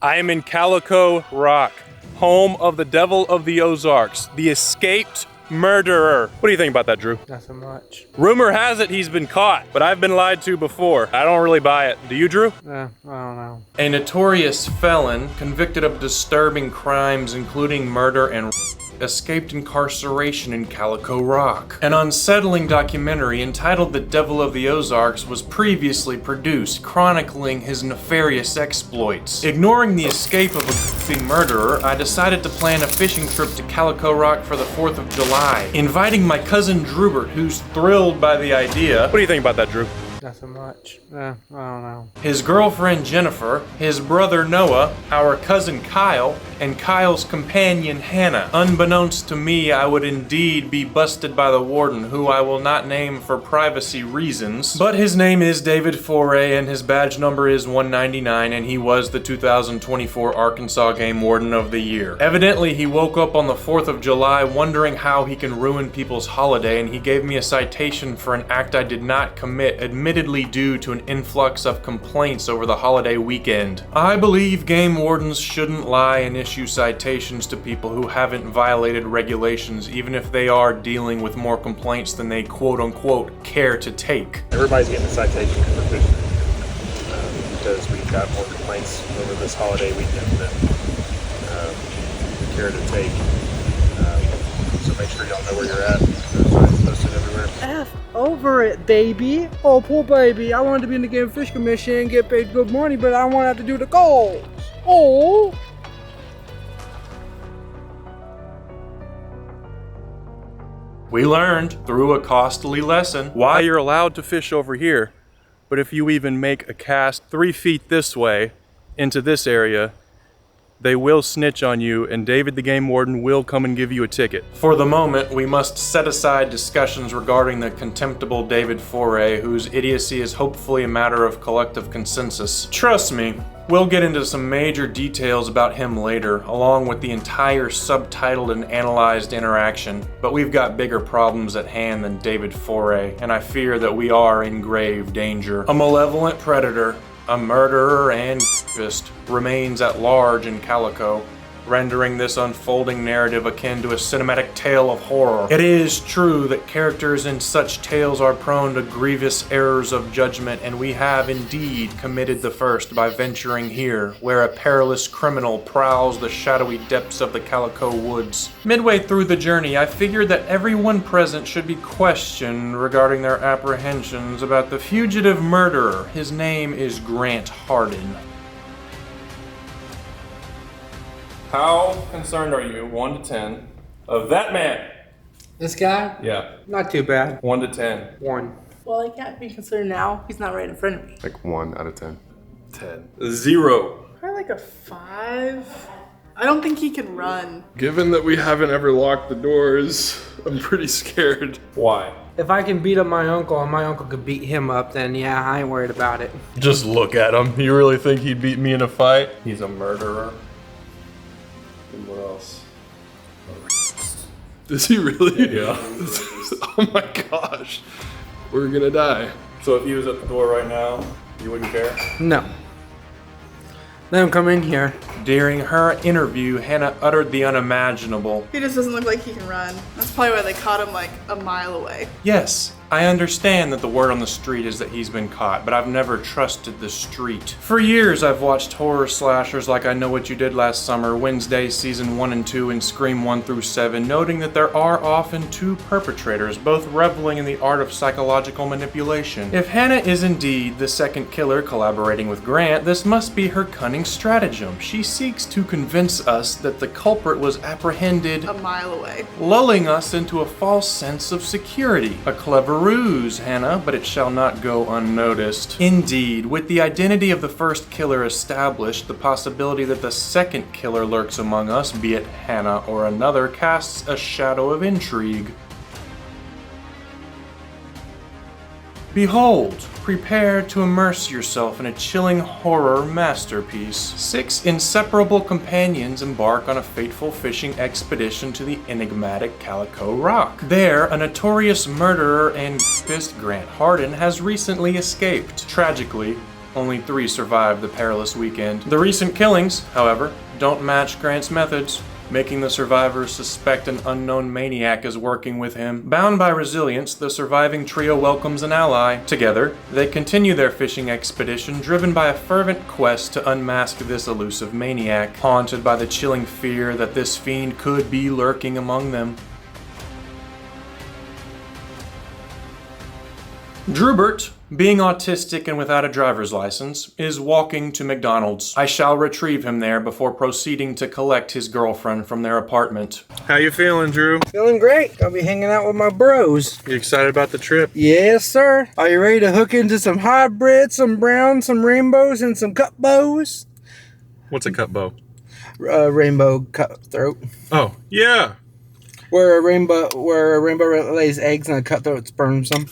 I am in Calico Rock, home of the Devil of the Ozarks, the escaped murderer. What do you think about that, Drew? Nothing much. Rumor has it he's been caught, but I've been lied to before. I don't really buy it. Do you, Drew? I don't know. A notorious felon convicted of disturbing crimes including murder and escaped incarceration in Calico Rock. An unsettling documentary entitled The Devil of the Ozarks was previously produced, chronicling his nefarious exploits. Ignoring the escape of a goofy murderer, I decided to plan a fishing trip to Calico Rock for the 4th of July, inviting my cousin Drewbert, who's thrilled by the idea. What do you think about that, Drew? Nothing much. I don't know. His girlfriend Jennifer, his brother Noah, our cousin Kyle, and Kyle's companion Hannah. Unbeknownst to me, I would indeed be busted by the Warden, who I will not name for privacy reasons. But his name is David Foray, and his badge number is 199, and he was the 2024 Arkansas Game Warden of the Year. Evidently, he woke up on the 4th of July wondering how he can ruin people's holiday, and he gave me a citation for an act I did not commit, admittedly due to an influx of complaints over the holiday weekend. I believe game wardens shouldn't lie and issue citations to people who haven't violated regulations, even if they are dealing with more complaints than they quote-unquote care to take. Everybody's getting a citation for fishing because we've got more complaints over this holiday weekend than we care to take. So make sure y'all know where you're at. There's signs posted everywhere. F over it, baby. Oh, poor baby. I wanted to be in the Game Fish Commission and get paid good money, but I won't have to do the calls. Oh. We learned, through a costly lesson, why You're allowed to fish over here, but if you even make a cast 3 feet this way into this area, they will snitch on you, and David the Game Warden will come and give you a ticket. For the moment, we must set aside discussions regarding the contemptible David Foray, whose idiocy is hopefully a matter of collective consensus. Trust me, we'll get into some major details about him later, along with the entire subtitled and analyzed interaction, but we've got bigger problems at hand than David Foray, and I fear that we are in grave danger. A malevolent predator, a murderer and rapist, remains at large in Calico, rendering this unfolding narrative akin to a cinematic tale of horror. It is true that characters in such tales are prone to grievous errors of judgment, and we have indeed committed the first by venturing here, where a perilous criminal prowls the shadowy depths of the Calico woods. Midway through the journey, I figured that everyone present should be questioned regarding their apprehensions about the fugitive murderer. His name is Grant Hardin. How concerned are you, 1 to 10, of that man? This guy? Yeah. Not too bad. 1 to 10. 1. Well, I can't be concerned now. He's not right in front of me. Like 1 out of 10. 10. 0. Probably like a 5. I don't think he can run. Given that we haven't ever locked the doors, I'm pretty scared. Why? If I can beat up my uncle and my uncle could beat him up, then yeah, I ain't worried about it. Just look at him. You really think he'd beat me in a fight? He's a murderer. And what else? Is he really? Yeah. Oh my gosh. We're gonna die. So if he was at the door right now, you wouldn't care? No. Let him come in here. During her interview, Hannah uttered the unimaginable. He just doesn't look like he can run. That's probably why they caught him like a mile away. Yes, I understand that the word on the street is that he's been caught, but I've never trusted the street. For years, I've watched horror slashers like I Know What You Did Last Summer, Wednesday Season 1 and 2, and Scream 1 through 7, noting that there are often 2 perpetrators, both reveling in the art of psychological manipulation. If Hannah is indeed the second killer collaborating with Grant, this must be her cunning stratagem. She seeks to convince us that the culprit was apprehended A mile away. lulling us into a false sense of security. A clever ruse, Hannah, but it shall not go unnoticed. Indeed, with the identity of the first killer established, the possibility that the second killer lurks among us, be it Hannah or another, casts a shadow of intrigue. Behold, prepare to immerse yourself in a chilling horror masterpiece. 6 inseparable companions embark on a fateful fishing expedition to the enigmatic Calico Rock. There, a notorious murderer and rapist, Grant Hardin, has recently escaped. Tragically, only 3 survived the perilous weekend. The recent killings, however, don't match Grant's methods, making the survivors suspect an unknown maniac is working with him. Bound by resilience, the surviving trio welcomes an ally. Together, they continue their fishing expedition, driven by a fervent quest to unmask this elusive maniac, haunted by the chilling fear that this fiend could be lurking among them. Drewbert, being autistic and without a driver's license, is walking to McDonald's. I shall retrieve him there before proceeding to collect his girlfriend from their apartment. How you feeling, Drew? Feeling great. Gonna be hanging out with my bros. You excited about the trip? Yes, sir. Are you ready to hook into some hybrids, some browns, some rainbows, and some cut bows? What's a cut bow? Rainbow cutthroat. Oh, yeah. Where a rainbow lays eggs and a cutthroat sperms them.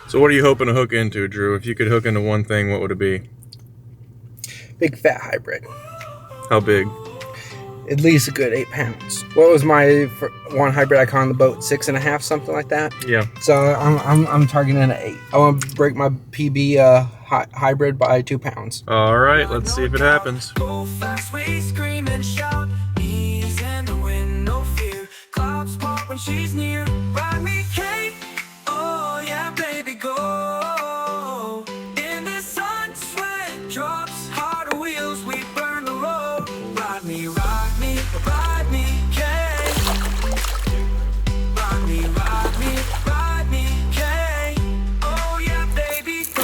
So what are you hoping to hook into, Drew? If you could hook into one thing, what would it be? Big fat hybrid. How big? At least a good 8 pounds. What was my one hybrid I caught on the boat? 6.5, something like that. Yeah. So I'm targeting an 8. I want to break my PB hybrid by 2 pounds. All right, let's see if it happens. Go fast, we scream and shout. Ease in the wind, no fear. Clouds part when she's near. Ride me, Kate. Oh yeah, baby, go. In the sun, sweat drops. Hard wheels, we burn the road. Ride me, ride me, ride me, Kate. Ride me, ride me, ride me, Kate. Oh yeah, baby, go.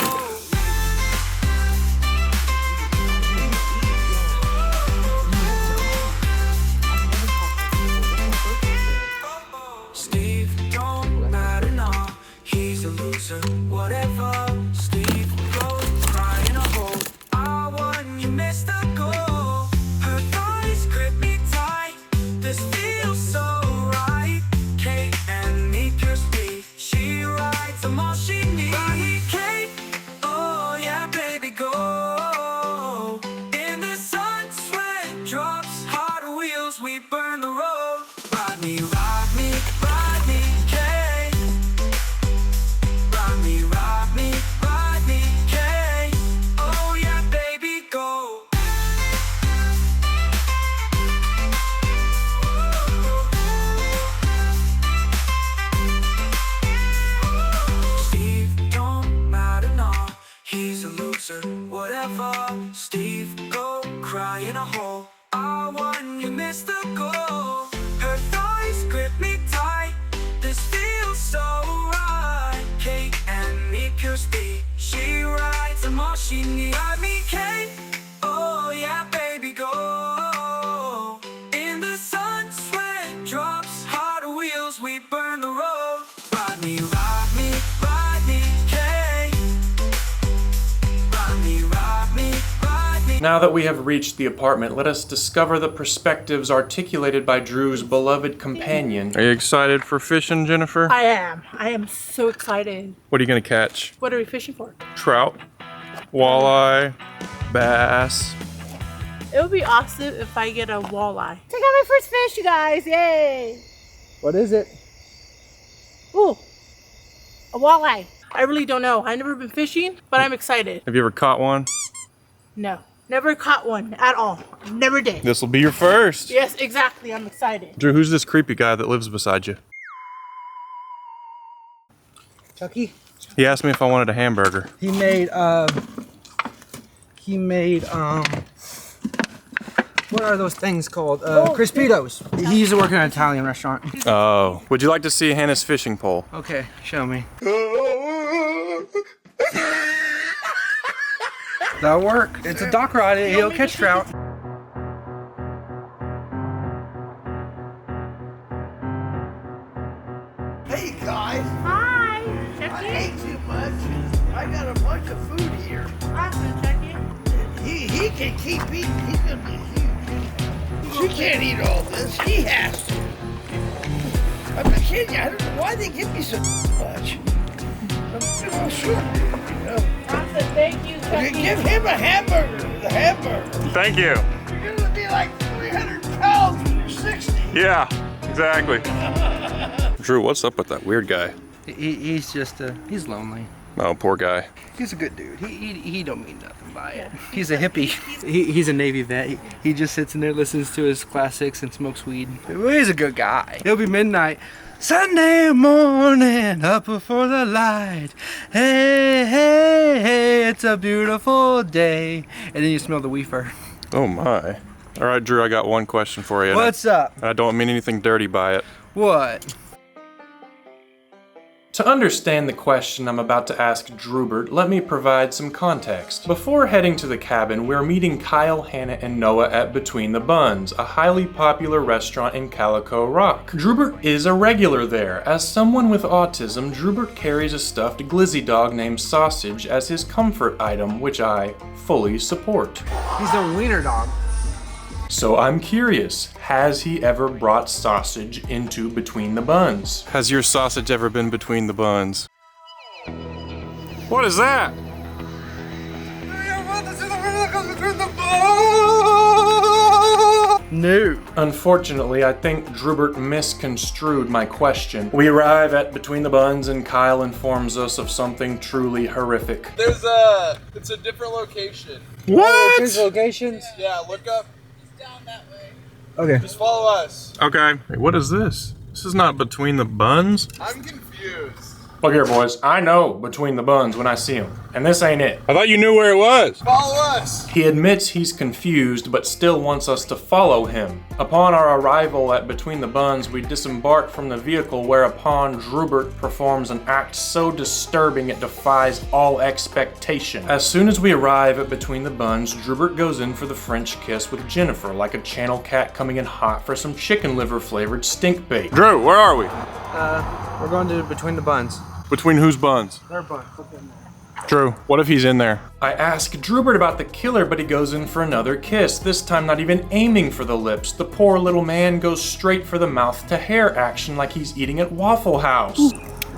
Steve don't matter now. He's a loser, whatever. Steve goes crying a hole. I won, you missed the goal. Her thighs grip me tight. This feels so right. Kate and me pierce me. She rides them all she needs. Ride me, Kate. Oh yeah, baby, go. In the sun, sweat drops. Hard wheels, we burn the road. Ride me, ride me, ride me, Kate. Ride me, ride me, ride me, Kate. Oh yeah, baby, go. Steve don't matter now. He's a loser, whatever. Steve go cry in a hole. I won, you missed the goal. Her thighs grip me tight. This feels so right. Kate and me pierce me. She rides them all she needs. Ride me, Kate. Oh yeah, baby, go. In the sun, sweat drops. Hard wheels, we burn the road. Ride me, ride me, ride me, Kate. Ride me, ride me, ride me. Now that we have reached the apartment, let us discover the perspectives articulated by Drew's beloved companion. Are you excited for fishing, Jennifer? I am. I am so excited. What are you gonna catch? What are we fishing for? Trout, walleye, bass. It would be awesome if I get a walleye. Check out my first fish, you guys. Yay. What is it? Ooh, a walleye. I really don't know. I've never been fishing, but I'm excited. Have you ever caught one? No, never caught one at all. Never did. This will be your first. Yes, exactly. I'm excited. Drew, who's this creepy guy that lives beside you? Chucky? He asked me if I wanted a hamburger. He made what are those things called? Crispitos. He used to work in an Italian restaurant. Oh. Would you like to see Hannah's fishing pole? Okay, show me. That'll work. It's a dock rod. It'll catch trout. Hey guys, Hi, I Chucky. ate too much. I got a bunch of food here. Awesome, Chucky. He can keep eating. He's gonna be huge. She can't eat all this. He has to. I'm not kidding you. I don't know why they give me so much. Oh, sure. Awesome, thank you, Okay, Chucky. give him a hamburger. The hamburger. Thank you. You're gonna be like 300 pounds when you're 60. Yeah, exactly. Drew, what's up with that weird guy? He's just he's lonely. Oh, poor guy. He's a good dude. He don't mean nothing by it. He's a hippie. He's a Navy vet. He just sits in there, listens to his classics, and smokes weed. He's a good guy. It'll be midnight. Sunday morning, up before the light. Hey, hey, hey, it's a beautiful day. And then you smell the weefer. Oh my. All right, Drew, I got one question for you. What's up? I don't mean anything dirty by it. What? To understand the question I'm about to ask Drewbert, let me provide some context. Before heading to the cabin, we're meeting Kyle, Hannah, and Noah at Between the Buns, a highly popular restaurant in Calico Rock. Drewbert is a regular there. As someone with autism, Drewbert carries a stuffed glizzy dog named Sausage as his comfort item, which I fully support. He's a wiener dog. So I'm curious, has he ever brought Sausage into Between the Buns? Has your sausage ever been between the buns? What is that? No. Unfortunately, I think Drewbert misconstrued my question. We arrive at Between the Buns and Kyle informs us of something truly horrific. It's a different location. What? There's locations? Yeah, look up. Okay. Just follow us. Okay. Wait, what is this? This is not Between the Buns? I'm confused. Look here, boys. I know Between the Buns when I see him, and this ain't it. I thought you knew where it was. Follow us. He admits he's confused, but still wants us to follow him. Upon our arrival at Between the Buns, we disembark from the vehicle, whereupon Drewbert performs an act so disturbing it defies all expectation. As soon as we arrive at Between the Buns, Drewbert goes in for the French kiss with Jennifer, like a channel cat coming in hot for some chicken liver flavored stink bait. Drew, where are we? We're going to Between the Buns. Between whose buns? Their buns. Drew, what if he's in there? I ask Drewbert about the killer, but he goes in for another kiss, this time not even aiming for the lips. The poor little man goes straight for the mouth to hair action like he's eating at Waffle House.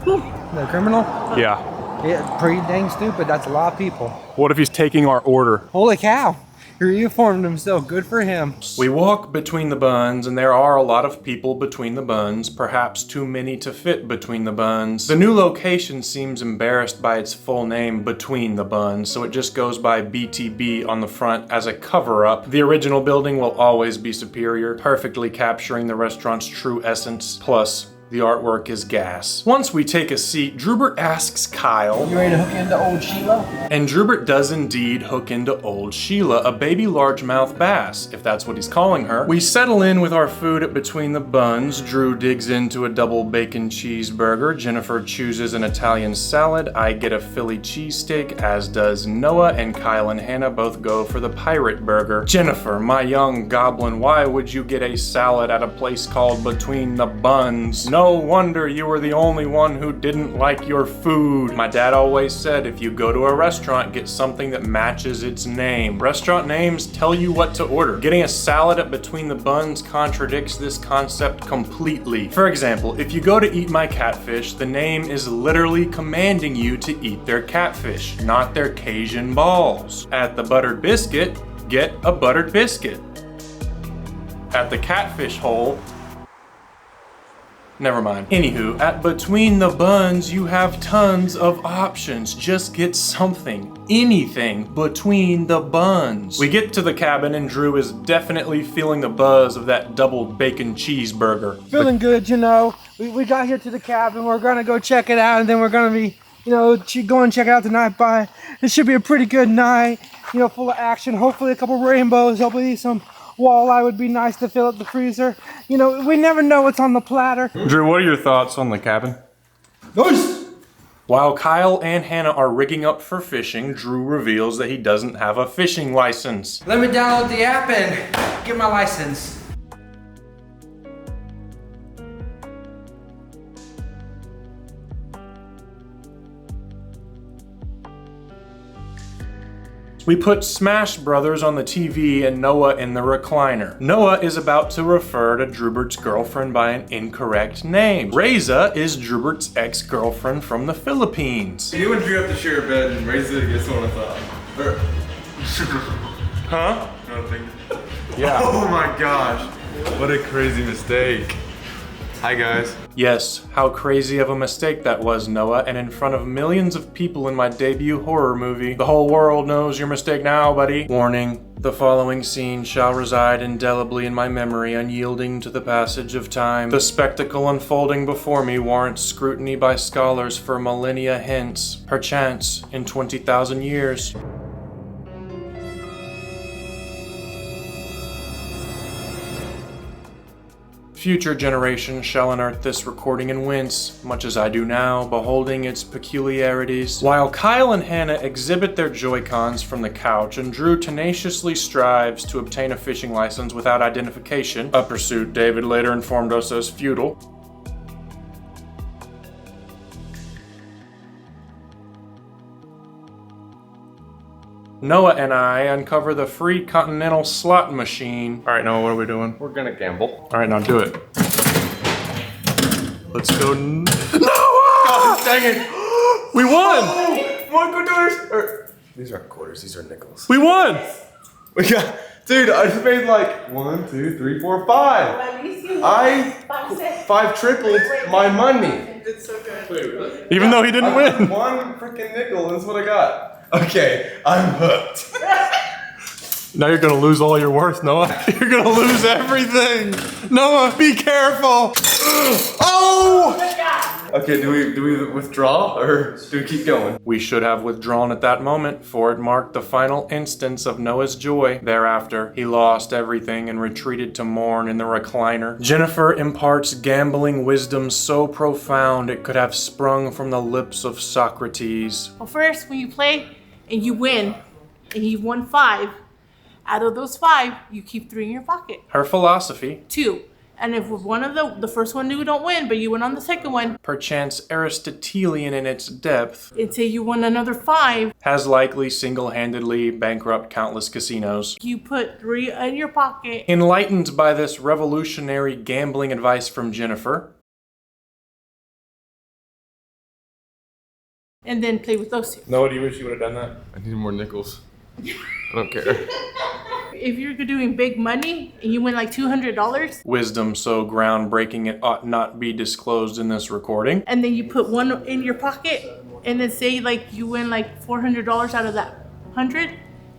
The criminal? Yeah. Yeah, pretty dang stupid. That's a lot of people. What if he's taking our order? Holy cow. He reformed himself. Good for him. We walk between the buns, and there are a lot of people between the buns, perhaps too many to fit between the buns. The new location seems embarrassed by its full name, Between the Buns, so it just goes by BTB on the front as a cover-up. The original building will always be superior, perfectly capturing the restaurant's true essence, plus the artwork is gas. Once we take a seat, Drewbert asks Kyle, You ready to hook into old Shiela? and Drewbert does indeed hook into old Shiela, a baby largemouth bass, if that's what he's calling her. We settle in with our food at Between the Buns. Drew digs into a double bacon cheeseburger. Jennifer chooses an Italian salad. I get a Philly cheesesteak, as does Noah, and Kyle and Hannah both go for the pirate burger. Jennifer, my young goblin, why would you get a salad at a place called Between the Buns? No wonder you were the only one who didn't like your food. My dad always said if you go to a restaurant, get something that matches its name. Restaurant names tell you what to order. Getting a salad at Between the Buns contradicts this concept completely. For example, if you go to eat my catfish, the name is literally commanding you to eat their catfish, not their Cajun balls. At the Buttered Biscuit, get a buttered biscuit. At the Catfish Hole, never mind. Anywho, at Between the Buns, you have tons of options. Just get something, anything, between the buns. We get to the cabin and Drew is definitely feeling the buzz of that double bacon cheeseburger. Feeling good, you know. We got here to the cabin. We're going to go check it out, and then we're going to be, you know, go and check it out the night by. It should be a pretty good night, you know, full of action. Hopefully a couple rainbows. Hopefully some walleye would be nice to fill up the freezer. You know, we never know what's on the platter. Drew, what are your thoughts on the cabin? Nice. While Kyle and Hannah are rigging up for fishing, Drew reveals that he doesn't have a fishing license. Let me download the app and get my license. We put Smash Brothers on the TV and Noah in the recliner. Noah is about to refer to Drewbert's girlfriend by an incorrect name. Reza is Drewbert's ex-girlfriend from the Philippines. You and Drew have to share a bed and raise it against one of them. Huh? Nothing. Yeah. Oh my gosh. What a crazy mistake. Hi guys. Yes, how crazy of a mistake that was, Noah, and in front of millions of people in my debut horror movie. The whole world knows your mistake now, buddy. Warning, the following scene shall reside indelibly in my memory, unyielding to the passage of time. The spectacle unfolding before me warrants scrutiny by scholars for millennia hence, perchance in 20,000 years. Future generations shall unearth this recording and wince, much as I do now, beholding its peculiarities. While Kyle and Hannah exhibit their Joy-Cons from the couch and Drew tenaciously strives to obtain a fishing license without identification, a pursuit David later informed us as futile, Noah and I uncover the free continental slot machine. All right, Noah, what are we doing? We're gonna gamble. All right, now do it. Let's go. Noah! Oh, dang it! We won! $1. These aren't quarters, these are nickels. We won! We got, dude, I just made like 1, 2, 3, 4, 5. At least you I 5 tripled my money. It's so good. Even though he didn't win. One freaking nickel, that's what I got. Okay, I'm hooked. Now you're gonna lose all your worth, Noah. You're gonna lose everything. Noah, be careful. Oh! Okay, do we withdraw or do we keep going? We should have withdrawn at that moment, for it marked the final instance of Noah's joy. Thereafter, he lost everything and retreated to mourn in the recliner. Jennifer imparts gambling wisdom so profound it could have sprung from the lips of Socrates. Well, first, when you play and you win, and you've won 5, out of those 5, you keep 3 in your pocket. Her philosophy, 2. And if one of the first one you don't win, but you win on the second one, perchance Aristotelian in its depth, and say you won another 5, has likely single-handedly bankrupt countless casinos. you put 3 in your pocket. Enlightened by this revolutionary gambling advice from Jennifer, And then play with those 2. Noah, do you wish you would have done that? I need more nickels. I don't care. If you're doing big money and you win like $200, Wisdom so groundbreaking it ought not be disclosed in this recording. and then you put 1 in your pocket, and then say like you win like $400 out of that 100,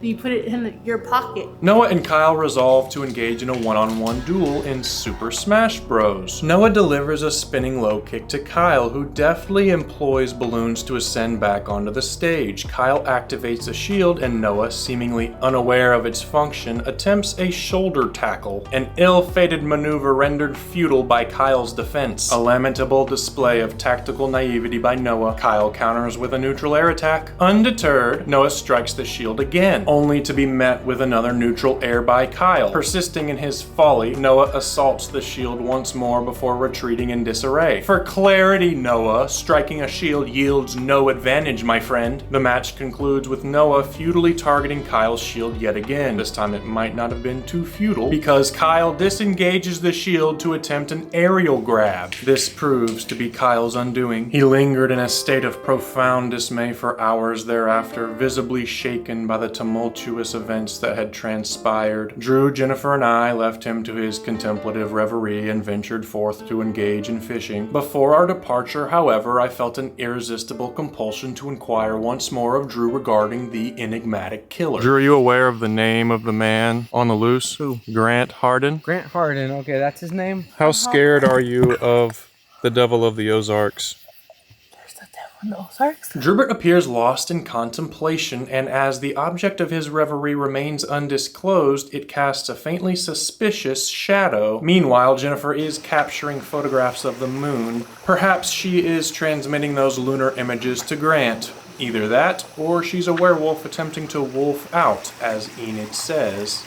then you put it in your pocket. Noah and Kyle resolve to engage in a one-on-one duel in Super Smash Bros. Noah delivers a spinning low kick to Kyle, who deftly employs balloons to ascend back onto the stage. Kyle activates a shield, and Noah, seemingly unaware of its function, attempts a shoulder tackle, an ill-fated maneuver rendered futile by Kyle's defense. A lamentable display of tactical naivety by Noah. Kyle counters with a neutral air attack. Undeterred, Noah strikes the shield again, only to be met with another neutral air by Kyle. Persisting in his folly, Noah assaults the shield once more before retreating in disarray. For clarity, Noah, striking a shield yields no advantage, my friend. The match concludes with Noah futilely targeting Kyle's shield yet again. This time it might not have been too futile, because Kyle disengages the shield to attempt an aerial grab. This proves to be Kyle's undoing. He lingered in a state of profound dismay for hours thereafter, visibly shaken by the tumultuous events that had transpired. Drew, Jennifer, and I left him to his contemplative reverie and ventured forth to engage in fishing. Before our departure, however, I felt an irresistible compulsion to inquire once more of Drew regarding the enigmatic killer. Drew, are you aware of the name of the man on the loose? Who? Grant Hardin. Grant Hardin, okay, that's his name? How scared are you of the Devil of the Ozarks? No, sorry. Drewbert appears lost in contemplation, and as the object of his reverie remains undisclosed, it casts a faintly suspicious shadow. Meanwhile, Jennifer is capturing photographs of the moon. Perhaps she is transmitting those lunar images to Grant. Either that, or she's a werewolf attempting to wolf out, as Enid says.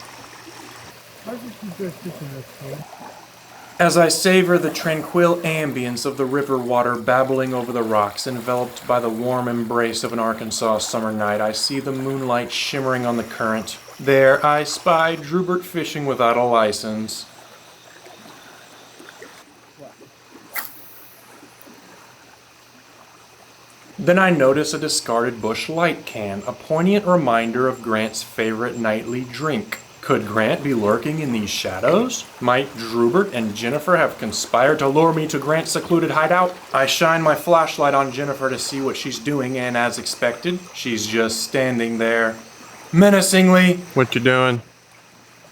As I savor the tranquil ambience of the river water babbling over the rocks, enveloped by the warm embrace of an Arkansas summer night, I see the moonlight shimmering on the current. There I spy Drewbert fishing without a license. Then I notice a discarded Busch Light can, a poignant reminder of Grant's favorite nightly drink. Could Grant be lurking in these shadows? Might Drewbert and Jennifer have conspired to lure me to Grant's secluded hideout? I shine my flashlight on Jennifer to see what she's doing, and as expected, she's just standing there, menacingly. What you doing?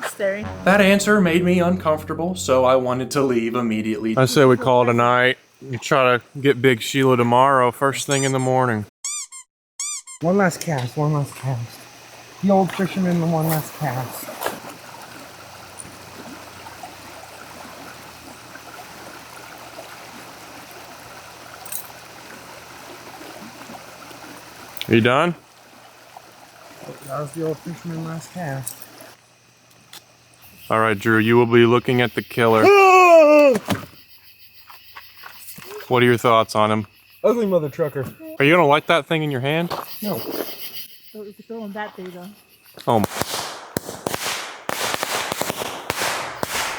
Staring. That answer made me uncomfortable, so I wanted to leave immediately. I say we call it a night. You try to get Big Shiela tomorrow, first thing in the morning. One last cast, one last cast. The old fisherman, the one last cast. Are you done? That was the old fisherman last cast. All right, Drew, you will be looking at the killer. What are your thoughts on him? Ugly mother trucker. Are you gonna light that thing in your hand? No. So we could throw him that day though. Oh.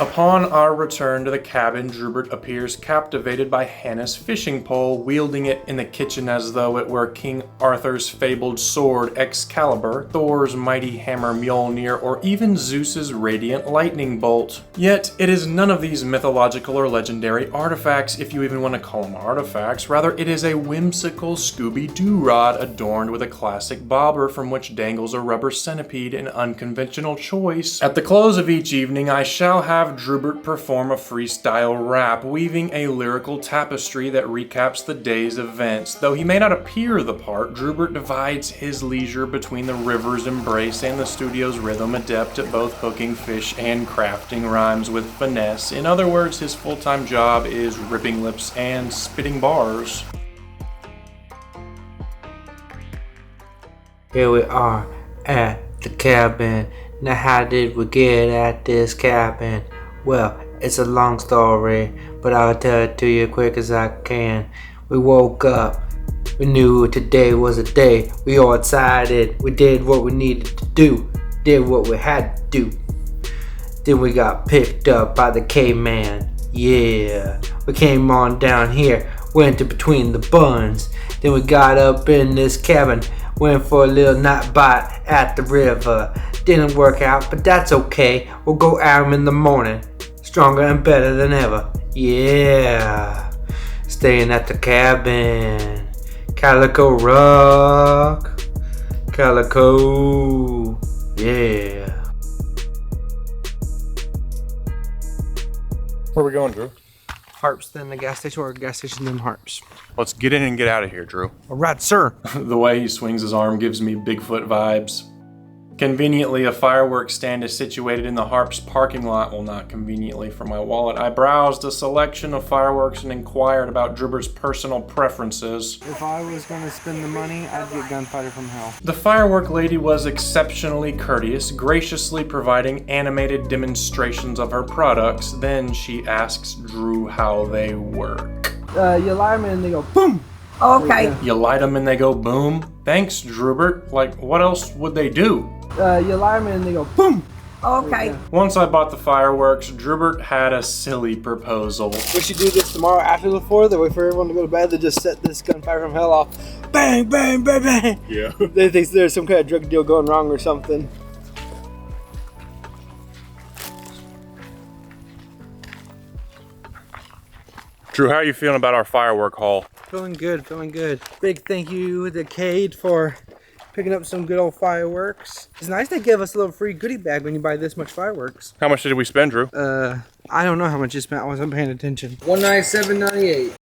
Upon our return to the cabin, Drewbert appears captivated by Hannah's fishing pole, wielding it in the kitchen as though it were King Arthur's fabled sword Excalibur, Thor's mighty hammer Mjolnir, or even Zeus's radiant lightning bolt. Yet, it is none of these mythological or legendary artifacts, if you even want to call them artifacts. Rather, it is a whimsical Scooby-Doo rod adorned with a classic bobber from which dangles a rubber centipede, an unconventional choice. At the close of each evening, I shall have Drewbert perform a freestyle rap, weaving a lyrical tapestry that recaps the day's events. Though he may not appear the part, Drewbert divides his leisure between the river's embrace and the studio's rhythm, adept at both hooking fish and crafting rhymes with finesse. In other words, his full-time job is ripping lips and spitting bars. Here we are at the cabin. Now how did we get at this cabin? Well, it's a long story, but I'll tell it to you quick as I can. We woke up, we knew today was a day. We all decided, we did what we needed to do, did what we had to do. Then we got picked up by the caveman, yeah. We came on down here, went in between the buns. Then we got up in this cabin, went for a little night bite at the river. Didn't work out, but that's okay. We'll go at 'em in the morning, stronger and better than ever. Yeah, staying at the cabin. Calico Rock, Calico, yeah. Where are we going, Drew? Harps, then the gas station, or gas station, then Harps. Let's get in and get out of here, Drew. All right, sir. The way he swings his arm gives me Bigfoot vibes. Conveniently, a fireworks stand is situated in the Harps parking lot. Well, not conveniently for my wallet. I browsed a selection of fireworks and inquired about Drewbert's personal preferences. If I was going to spend the money, I'd get Gunfighter from Hell. The firework lady was exceptionally courteous, graciously providing animated demonstrations of her products. Then she asks Drew how they work. You light them and they go boom. Okay. You light them and they go boom? Thanks, Drewbert. Like, what else would they do? You light them and they go boom. Okay. Once I bought the fireworks, Drewbert had a silly proposal. We should do this tomorrow after the 4th. That way for everyone to go to bed, they just set this Gunfire from Hell off. Bang, bang, bang, bang. Yeah. They think there's some kind of drug deal going wrong or something. Drew, how are you feeling about our firework haul? Feeling good, feeling good. Big thank you to Cade for picking up some good old fireworks. It's nice they give us a little free goodie bag when you buy this much fireworks. How much did we spend, Drew? I don't know how much you spent. I wasn't paying attention. $197.98.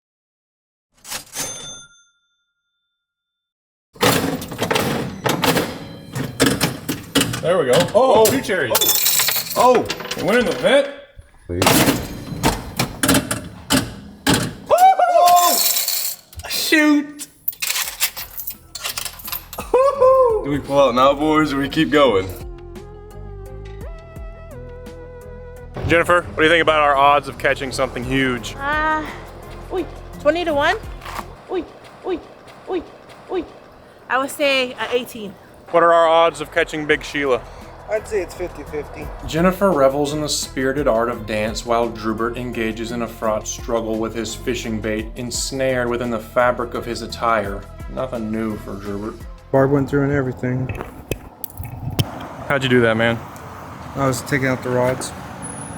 There we go. Oh, 2 cherries. Oh, it went in the vent. Shoot! Do we pull out now, boys, or we keep going? Jennifer, what do you think about our odds of catching something huge? 20 to 1? I would say 18. What are our odds of catching Big Shiela? I'd say it's 50-50. Jennifer revels in the spirited art of dance while Drewbert engages in a fraught struggle with his fishing bait, ensnared within the fabric of his attire. Nothing new for Drewbert. Barb went through and everything. How'd you do that, man? I was taking out the rods.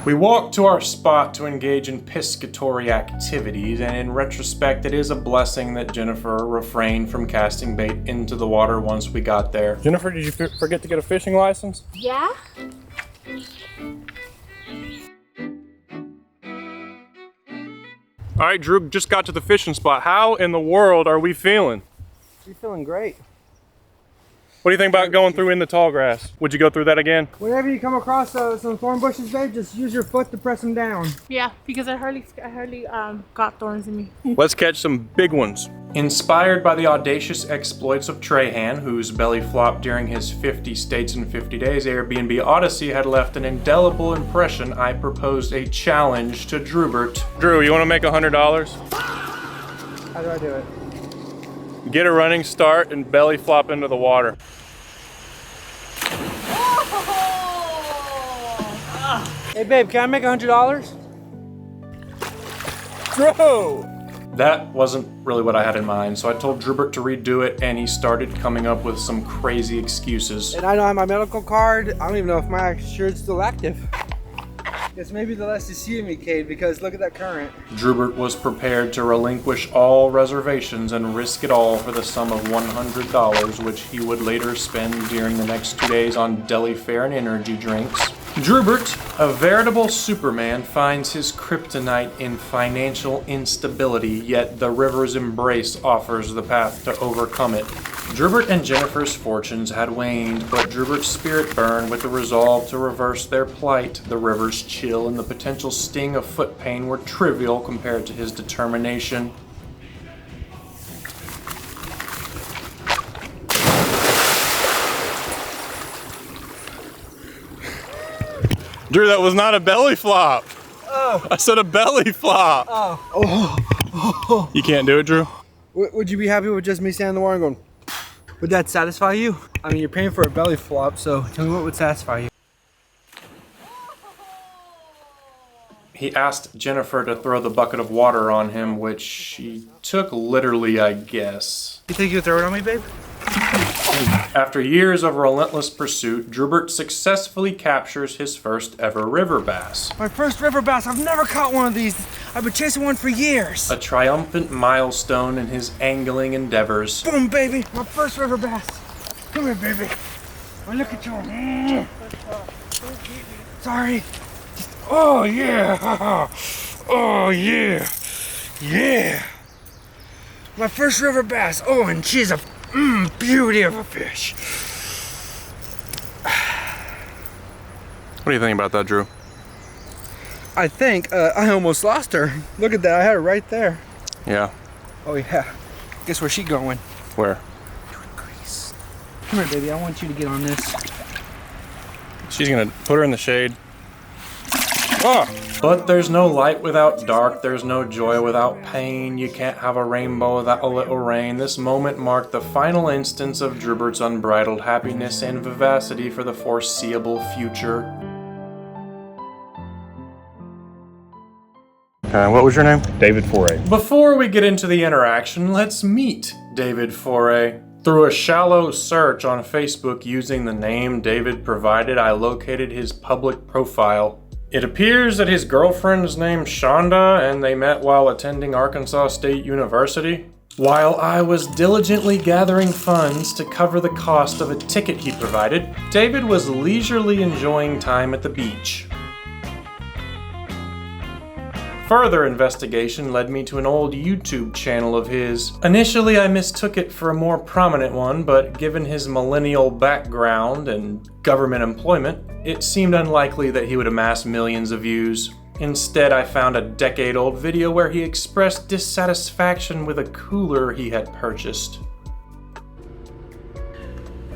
We walked to our spot to engage in piscatory activities, and in retrospect, it is a blessing that Jennifer refrained from casting bait into the water once we got there. Jennifer, did you forget to get a fishing license? Yeah? All right, Drew, just got to the fishing spot. How in the world are we feeling? You're feeling great. What do you think about going through in the tall grass? Would you go through that again? Whenever you come across some thorn bushes, babe, just use your foot to press them down. Yeah, because I hardly got thorns in me. Let's catch some big ones. Inspired by the audacious exploits of Trahan, whose belly flop during his 50 States in 50 Days Airbnb Odyssey had left an indelible impression, I proposed a challenge to Drewbert. Drew, you want to make $100? How do I do it? Get a running start and belly flop into the water. Hey babe, can I make $100? Drew! That wasn't really what I had in mind, so I told Drewbert to redo it, and he started coming up with some crazy excuses. And I don't have my medical card. I don't even know if my insurance's still active. Guess maybe the less you see of me, Cade, because look at that current. Drewbert was prepared to relinquish all reservations and risk it all for the sum of $100, which he would later spend during the next 2 days on deli fare and energy drinks. Drewbert, a veritable Superman, finds his kryptonite in financial instability, yet the river's embrace offers the path to overcome it. Drewbert and Jennifer's fortunes had waned, but Drewbert's spirit burned with the resolve to reverse their plight. The river's chill and the potential sting of foot pain were trivial compared to his determination. Drew, that was not a belly flop. Oh. I said a belly flop. Oh. You can't do it, Drew? Would you be happy with just me standing in the water and going, would that satisfy you? I mean, you're paying for a belly flop, so tell me what would satisfy you. He asked Jennifer to throw the bucket of water on him, which she took literally, I guess. You think you'd throw it on me, babe? After years of relentless pursuit, Drewbert successfully captures his first ever river bass. My first river bass. I've never caught one of these. I've been chasing one for years. A triumphant milestone in his angling endeavors. Boom, baby. My first river bass. Come here, baby. Oh, look at you. Sorry. Oh, yeah. Oh, yeah. Yeah. My first river bass. Oh, and she's a beauty of a fish. What do you think about that, Drew? I think I almost lost her. Look at that. I had her right there. Yeah. Oh, yeah. Guess where she going? Where? Grease. Come here, baby. I want you to get on this. She's gonna put her in the shade. Oh! But there's no light without dark, there's no joy without pain, you can't have a rainbow without a little rain. This moment marked the final instance of Drewbert's unbridled happiness and vivacity for the foreseeable future. What was your name? David Foray. Before we get into the interaction, let's meet David Foray. Through a shallow search on Facebook using the name David provided, I located his public profile. It appears that his girlfriend is named Shonda and they met while attending Arkansas State University. While I was diligently gathering funds to cover the cost of a ticket he provided, David was leisurely enjoying time at the beach. Further investigation led me to an old YouTube channel of his. Initially, I mistook it for a more prominent one, but given his millennial background and government employment, it seemed unlikely that he would amass millions of views. Instead, I found a decade-old video where he expressed dissatisfaction with a cooler he had purchased.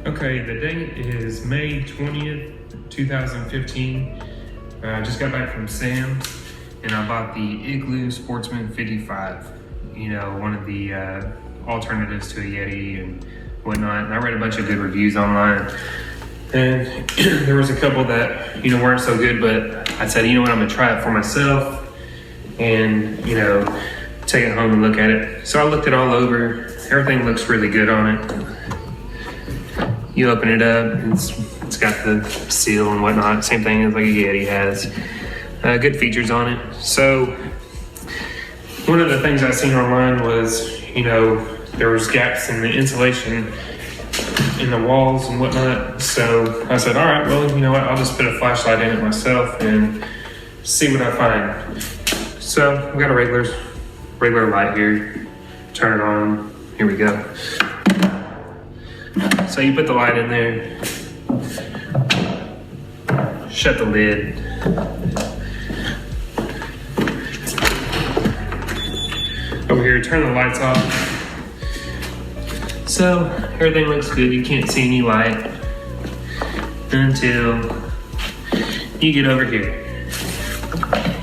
Okay, the date is May 20th, 2015. I just got back from Sam's. And I bought the Igloo Sportsman 55, you know, one of the alternatives to a Yeti and whatnot. And I read a bunch of good reviews online. And there was a couple that, you know, weren't so good, but I said, you know what, I'm gonna try it for myself and, you know, take it home and look at it. So I looked it all over. Everything looks really good on it. You open it up, it's It's got the seal and whatnot, same thing as like a Yeti has. Good features on it. So one of the things I seen online was, you know, there was gaps in the insulation in the walls and whatnot. So I said, all right, well, you know what? I'll just put a flashlight in it myself and see what I find. So we got a regular light here. Turn it on. Here we go. So you put the light in there. Shut the lid. Over here, turn the lights off. So everything looks good. You can't see any light until you get over here.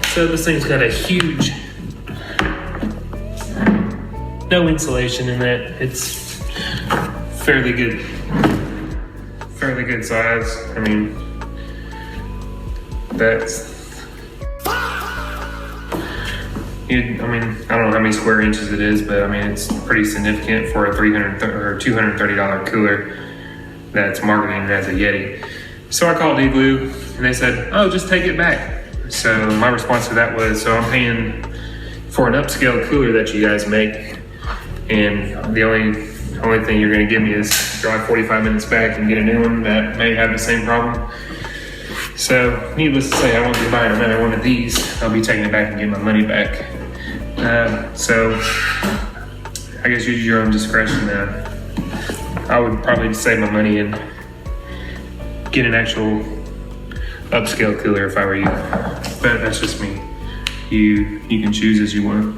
So this thing's got a huge, no insulation in that. It's fairly good size. I mean, I don't know how many square inches it is, but I mean, it's pretty significant for a $230 cooler that's marketing as a Yeti. So I called Igloo and they said, oh, just take it back. So my response to that was, so I'm paying for an upscale cooler that you guys make, and the only thing you're gonna give me is drive 45 minutes back and get a new one that may have the same problem. So needless to say, I won't be buying another one of these. I'll be taking it back and getting my money back. So I guess use your own discretion. I would probably save my money and get an actual upscale cooler if I were you. But that's just me. You can choose as you want.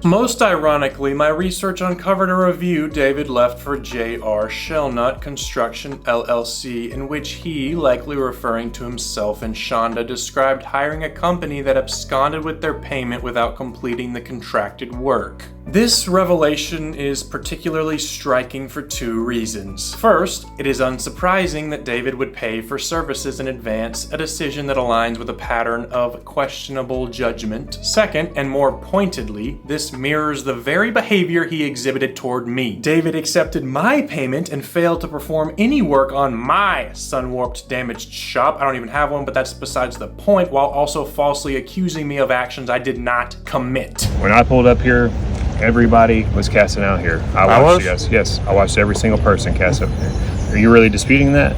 Most ironically, my research uncovered a review David left for J.R. Shellnut Construction LLC, in which he, likely referring to himself and Shonda, described hiring a company that absconded with their payment without completing the contracted work. This revelation is particularly striking for two reasons. First, it is unsurprising that David would pay for services in advance, a decision that aligns with a pattern of questionable judgment. Second, and more pointedly, this mirrors the very behavior he exhibited toward me. David accepted my payment and failed to perform any work on my sun-warped damaged shop. I don't even have one, but that's besides the point, while also falsely accusing me of actions I did not commit. When I pulled up here, everybody was casting out here. I watched you guys. Yes, I watched every single person cast up here. Are you really disputing that?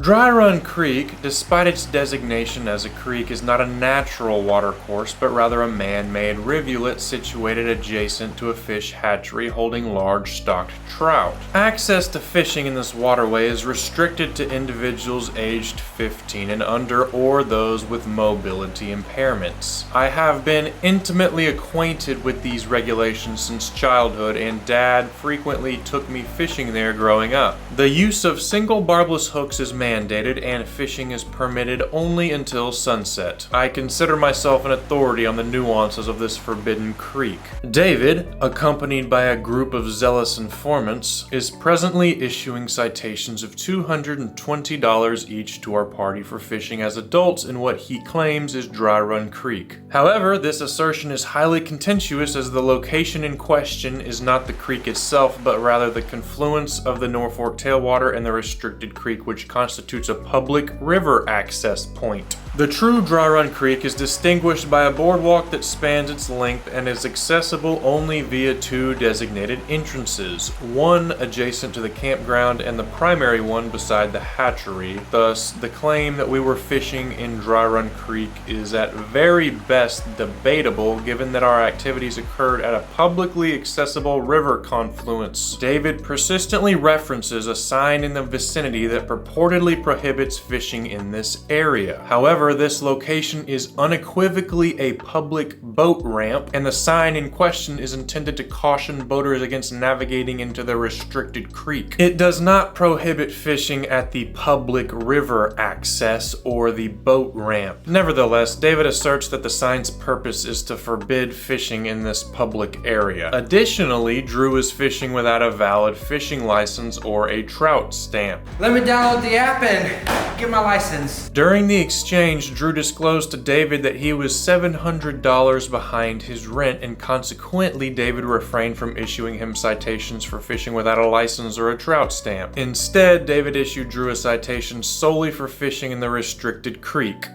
Dry Run Creek, despite its designation as a creek, is not a natural watercourse, but rather a man-made rivulet situated adjacent to a fish hatchery holding large stocked trout. Access to fishing in this waterway is restricted to individuals aged 15 and under, or those with mobility impairments. I have been intimately acquainted with these regulations since childhood, and Dad frequently took me fishing there growing up. The use of single barbless hooks is mandated, and fishing is permitted only until sunset. I consider myself an authority on the nuances of this forbidden creek. David, accompanied by a group of zealous informants, is presently issuing citations of $220 each to our party for fishing as adults in what he claims is Dry Run Creek. However, this assertion is highly contentious, as the location in question is not the creek itself, but rather the confluence of the Norfork tailwater and the restricted creek, which constitutes a public river access point. The true Dry Run Creek is distinguished by a boardwalk that spans its length and is accessible only via two designated entrances, one adjacent to the campground and the primary one beside the hatchery. Thus, the claim that we were fishing in Dry Run Creek is at very best debatable, given that our activities occurred at a publicly accessible river confluence. David persistently references a sign in the vicinity that purportedly prohibits fishing in this area. However, this location is unequivocally a public boat ramp, and the sign in question is intended to caution boaters against navigating into the restricted creek. It does not prohibit fishing at the public river access or the boat ramp. Nevertheless, David asserts that the sign's purpose is to forbid fishing in this public area. Additionally, Drew is fishing without a valid fishing license or a trout stamp. Let me download the app and get my license. During the exchange, exchange, Drew disclosed to David that he was $700 behind his rent, and consequently David refrained from issuing him citations for fishing without a license or a trout stamp. Instead, David issued Drew a citation solely for fishing in the restricted creek.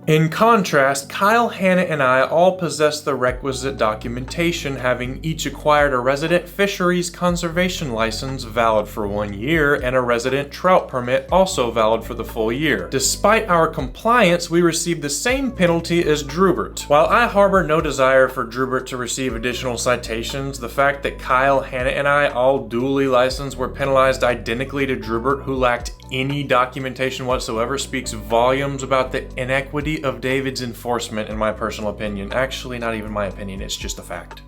In contrast, Kyle, Hannah, and I all possess the requisite documentation, having each acquired a resident fisheries conservation license valid for 1 year and a resident trout permit also valid for the full year. Despite our compliance, we received the same penalty as Drewbert. While I harbor no desire for Drewbert to receive additional citations, the fact that Kyle, Hannah, and I, all duly licensed, were penalized identically to Drewbert, who lacked any documentation whatsoever, speaks volumes about the inequity of David's enforcement, in my personal opinion. Actually, not even my opinion, it's just a fact.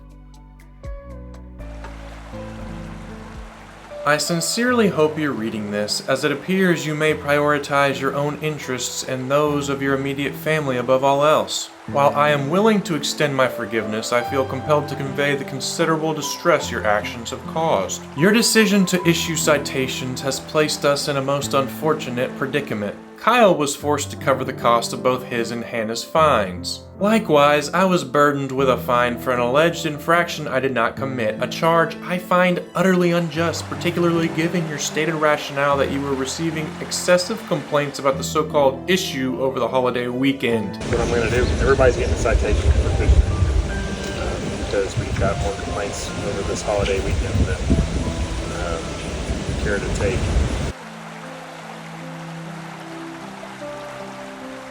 I sincerely hope you're reading this, as it appears you may prioritize your own interests and those of your immediate family above all else. While I am willing to extend my forgiveness, I feel compelled to convey the considerable distress your actions have caused. Your decision to issue citations has placed us in a most unfortunate predicament. Kyle was forced to cover the cost of both his and Hannah's fines. Likewise, I was burdened with a fine for an alleged infraction I did not commit, a charge I find utterly unjust, particularly given your stated rationale that you were receiving excessive complaints about the so-called issue over the holiday weekend. What I'm going to do, everybody's getting a citation for fishing because we've got more complaints over this holiday weekend than we care to take.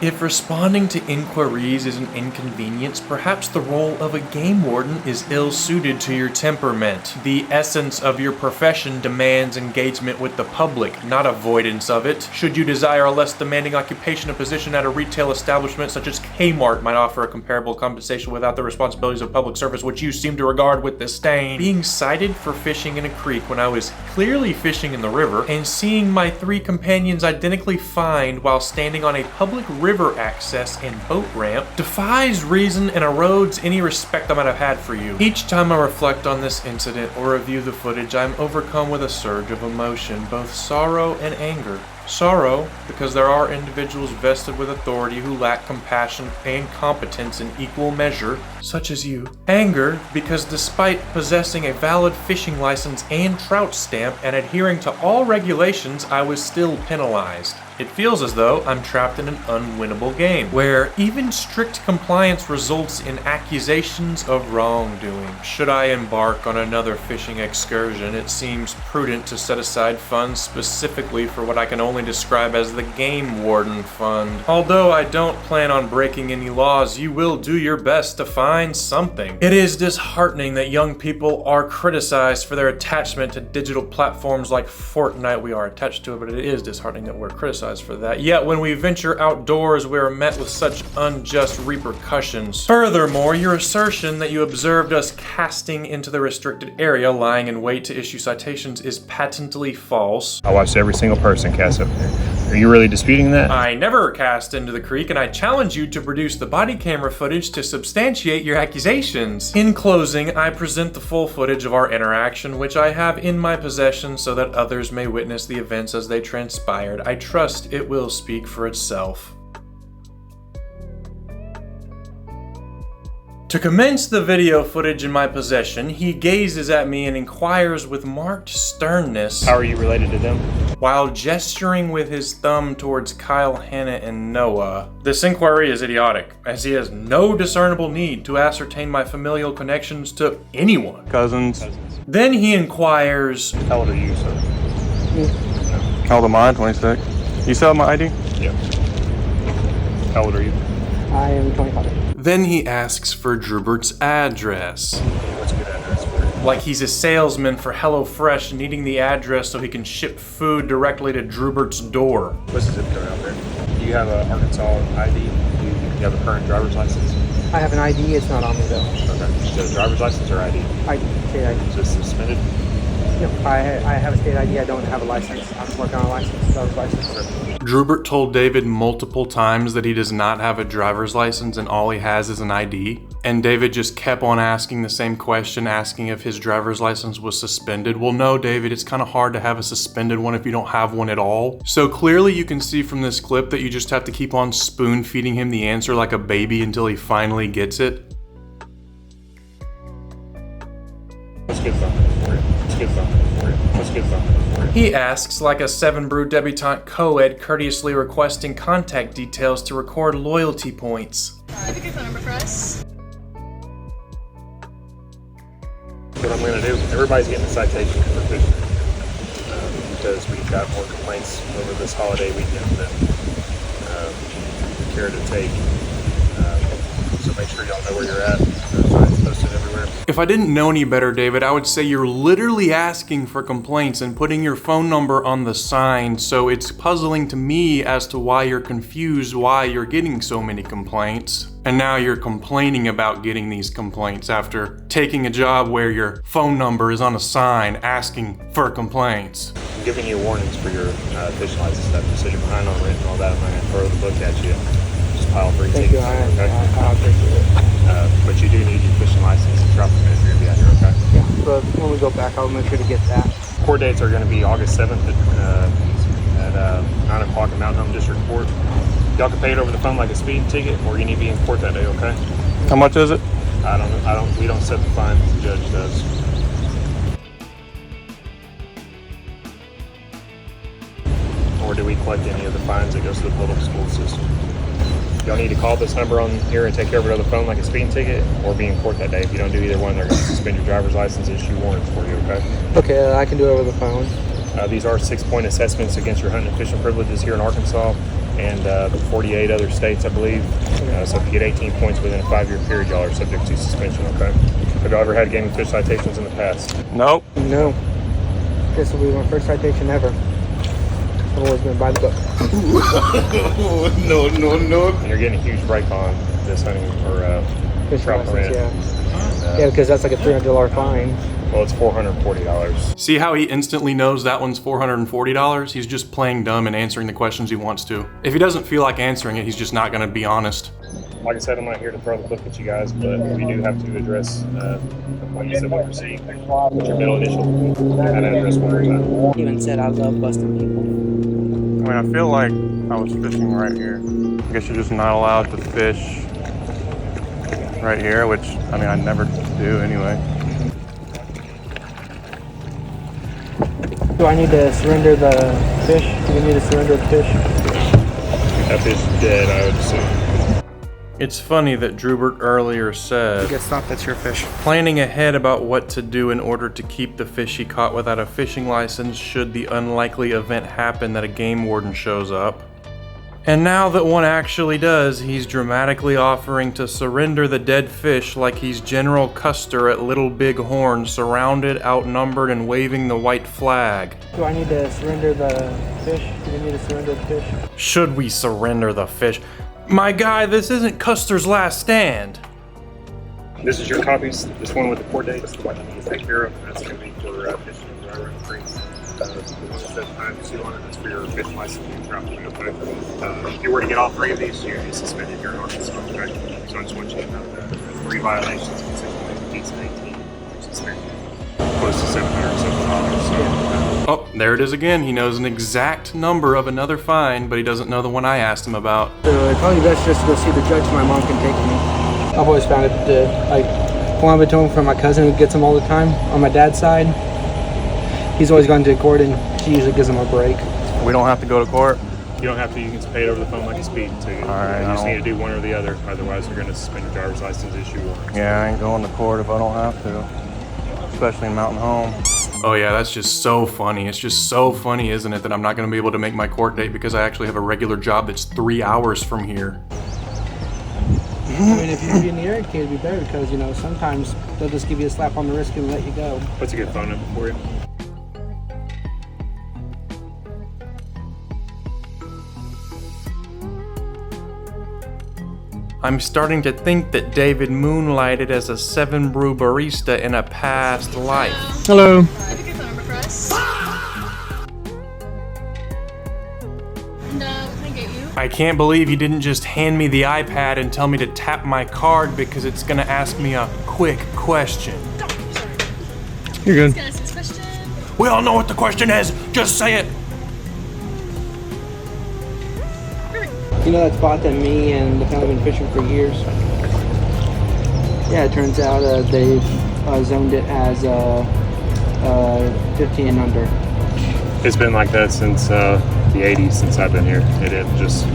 If responding to inquiries is an inconvenience, perhaps the role of a game warden is ill-suited to your temperament. The essence of your profession demands engagement with the public, not avoidance of it. Should you desire a less demanding occupation, a position at a retail establishment such as Kmart might offer a comparable compensation without the responsibilities of public service, which you seem to regard with disdain. Being cited for fishing in a creek when I was clearly fishing in the river, and seeing my 3 companions identically fined while standing on a public river access and boat ramp defies reason and erodes any respect I might have had for you. Each time I reflect on this incident or review the footage, I am overcome with a surge of emotion, both sorrow and anger. Sorrow, because there are individuals vested with authority who lack compassion and competence in equal measure, such as you. Anger, because despite possessing a valid fishing license and trout stamp and adhering to all regulations, I was still penalized. It feels as though I'm trapped in an unwinnable game, where even strict compliance results in accusations of wrongdoing. Should I embark on another fishing excursion, it seems prudent to set aside funds specifically for what I can only describe as the Game Warden Fund. Although I don't plan on breaking any laws, you will do your best to find something. It is disheartening that young people are criticized for their attachment to digital platforms like Fortnite. We are attached to it, but it is disheartening that we're criticized for that. Yet when we venture outdoors, we are met with such unjust repercussions. Furthermore, your assertion that you observed us casting into the restricted area, lying in wait to issue citations, is patently false. I watched every single person cast up there. Are you really disputing that? I never cast into the creek, and I challenge you to produce the body camera footage to substantiate your accusations. In closing, I present the full footage of our interaction, which I have in my possession so that others may witness the events as they transpired. I trust it will speak for itself. To commence the video footage in my possession, he gazes at me and inquires with marked sternness, "How are you related to them?" while gesturing with his thumb towards Kyle, Hannah, and Noah. This inquiry is idiotic, as he has no discernible need to ascertain my familial connections to anyone. Cousins. Then he inquires, "How old are you, sir?" How old am I? 26. You still have my ID? Yeah. How old are you? I am 25. Then he asks for Drewbert's address. What's a good address for you? Like he's a salesman for HelloFresh needing the address so he can ship food directly to Drewbert's door. What's the zip code out there? Do you have an Arkansas ID? Do you have a current driver's license? I have an ID, it's not on me though. Okay. Is it a driver's license or ID? State ID. Is it suspended? No, I have a state ID, I don't have a license. I'm working on a license, driver's license. Drewbert told David multiple times that he does not have a driver's license and all he has is an ID. And David just kept on asking the same question, asking if his driver's license was suspended. Well, no, David, it's kind of hard to have a suspended one if you don't have one at all. So clearly you can see from this clip that you just have to keep on spoon feeding him the answer like a baby until he finally gets it. Let's get something for you. Let's get something for you. Let's get something for you. He asks like a 7-brew debutante co-ed, courteously requesting contact details to record loyalty points. Have a good phone number for us. What I'm going to do, everybody's getting a citation for fishing because we've got more complaints over this holiday weekend than we care to take. So make sure y'all know where you're at. Signs posted everywhere. If I didn't know any better, David, I would say you're literally asking for complaints and putting your phone number on the sign, so it's puzzling to me as to why you're confused why you're getting so many complaints. And now you're complaining about getting these complaints after taking a job where your phone number is on a sign asking for complaints. I'm giving you warnings for your fishing license stuff. You said you're behind on rent and all that. I'm not going to throw the book at you. Just pile 3 tickets. Okay? I appreciate it. But you do need your fishing license and drop permit if you're going to be out here, okay? Yeah, but when we go back, I'll make sure to get that. Court dates are going to be August 7th at 9 o'clock in Mountain Home District Court. Y'all can pay it over the phone like a speeding ticket, or you need to be in court that day, okay? How much is it? We don't set the fine, the judge does. Or do we collect any of the fines that goes to the public school system? Y'all need to call this number on here and take care of it over the phone like a speeding ticket, or be in court that day. If you don't do either one, they're going to suspend your driver's license, issue warrants for you, okay? Okay, I can do it over the phone. These are 6-point assessments against your hunting and fishing privileges here in Arkansas and 48 other states, I believe. So if you get 18 points within a 5-year period, y'all are subject to suspension, okay? Have y'all ever had game and fish citations in the past? Nope. No. This will be my first citation ever. I've always been by the book. No. And you're getting a huge break on this hunting or Fish trout license, permit. Yeah, because that's like a $300 fine. Well, it's $440. See how he instantly knows that one's $440? He's just playing dumb and answering the questions he wants to. If he doesn't feel like answering it, he's just not going to be honest. Like I said, I'm not here to throw the book at you guys, but we do have to address complaints that we received. What's your middle initial? That address one more time. He even said I love busting people. I mean, I feel like I was fishing right here. I guess you're just not allowed to fish right here, which, I mean, I never do anyway. Do I need to surrender the fish? Do we need to surrender the fish? That fish is dead, I would assume. It's funny that Drewbert earlier said, You get stopped, that's your fish. planning ahead about what to do in order to keep the fish he caught without a fishing license should the unlikely event happen that a game warden shows up. And now that one actually does, he's dramatically offering to surrender the dead fish like he's General Custer at Little Big Horn, surrounded, outnumbered, and waving the white flag. Do I need to surrender the fish? Do we need to surrender the fish? Should we surrender the fish? My guy, this isn't Custer's last stand. This is your copies. This one with the court date. This is what you need to take care of. That's going to be for fishing and driver and free. The one that says time to on it is for your fishing license and trout permit, okay? If you were to get all 3 of these, you're suspended here in Arkansas, okay? So I just want you to know that 3 violations consistent with 18, you're suspended. Close to $770. Oh, there it is again. He knows an exact number of another fine, but he doesn't know the one I asked him about. So it's probably best just to go see the judge so my mom can take me. I've always found it, like, when I've been told from my cousin who gets them all the time on my dad's side. He's always gone to court and she usually gives him a break. We don't have to go to court? You don't have to. You can just pay it over the phone like a speeding ticket. All right, You just need to do one or the other. Otherwise, you're going to suspend your driver's license, issue warrants. Yeah, I ain't going to court if I don't have to. Especially in Mountain Home. Oh yeah, that's just so funny. It's just so funny, isn't it, that I'm not going to be able to make my court date because I actually have a regular job that's 3 hours from here. I mean, if you could be in the area, it'd be better because, you know, sometimes they'll just give you a slap on the wrist and let you go. What's a good phone number for you? I'm starting to think that David moonlighted as a 7-brew barista in a past life. Hello. Have a good phone number for us. And what can I get you? I can't believe he didn't just hand me the iPad and tell me to tap my card because it's gonna ask me a quick question. You're good. Can I ask this question? We all know what the question is, just say it. You know that spot that me and the family have been fishing for years? Yeah, it turns out they've zoned it as 15 and under. It's been like that since the 80s, since I've been here. It just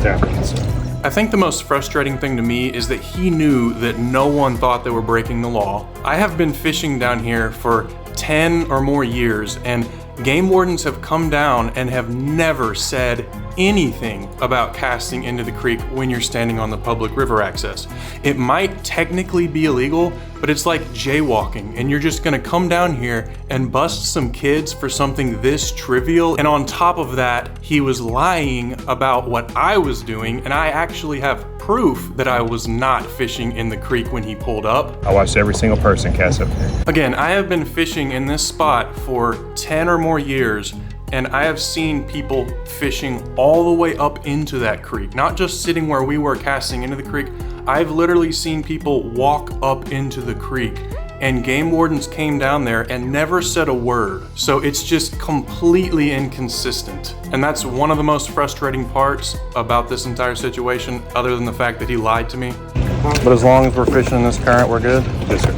happened. So. I think the most frustrating thing to me is that he knew that no one thought they were breaking the law. I have been fishing down here for 10 or more years, and game wardens have come down and have never said anything about casting into the creek when you're standing on the public river access. It might technically be illegal, but it's like jaywalking, and you're just gonna come down here and bust some kids for something this trivial. And on top of that, he was lying about what I was doing, and I actually have proof that I was not fishing in the creek when he pulled up. I watched every single person cast up here. Again, I have been fishing in this spot for 10 or more years, and I have seen people fishing all the way up into that creek, not just sitting where we were casting into the creek. I've literally seen people walk up into the creek, and game wardens came down there and never said a word. So it's just completely inconsistent. And that's one of the most frustrating parts about this entire situation, other than the fact that he lied to me. But as long as we're fishing in this current, we're good? Yes, sir.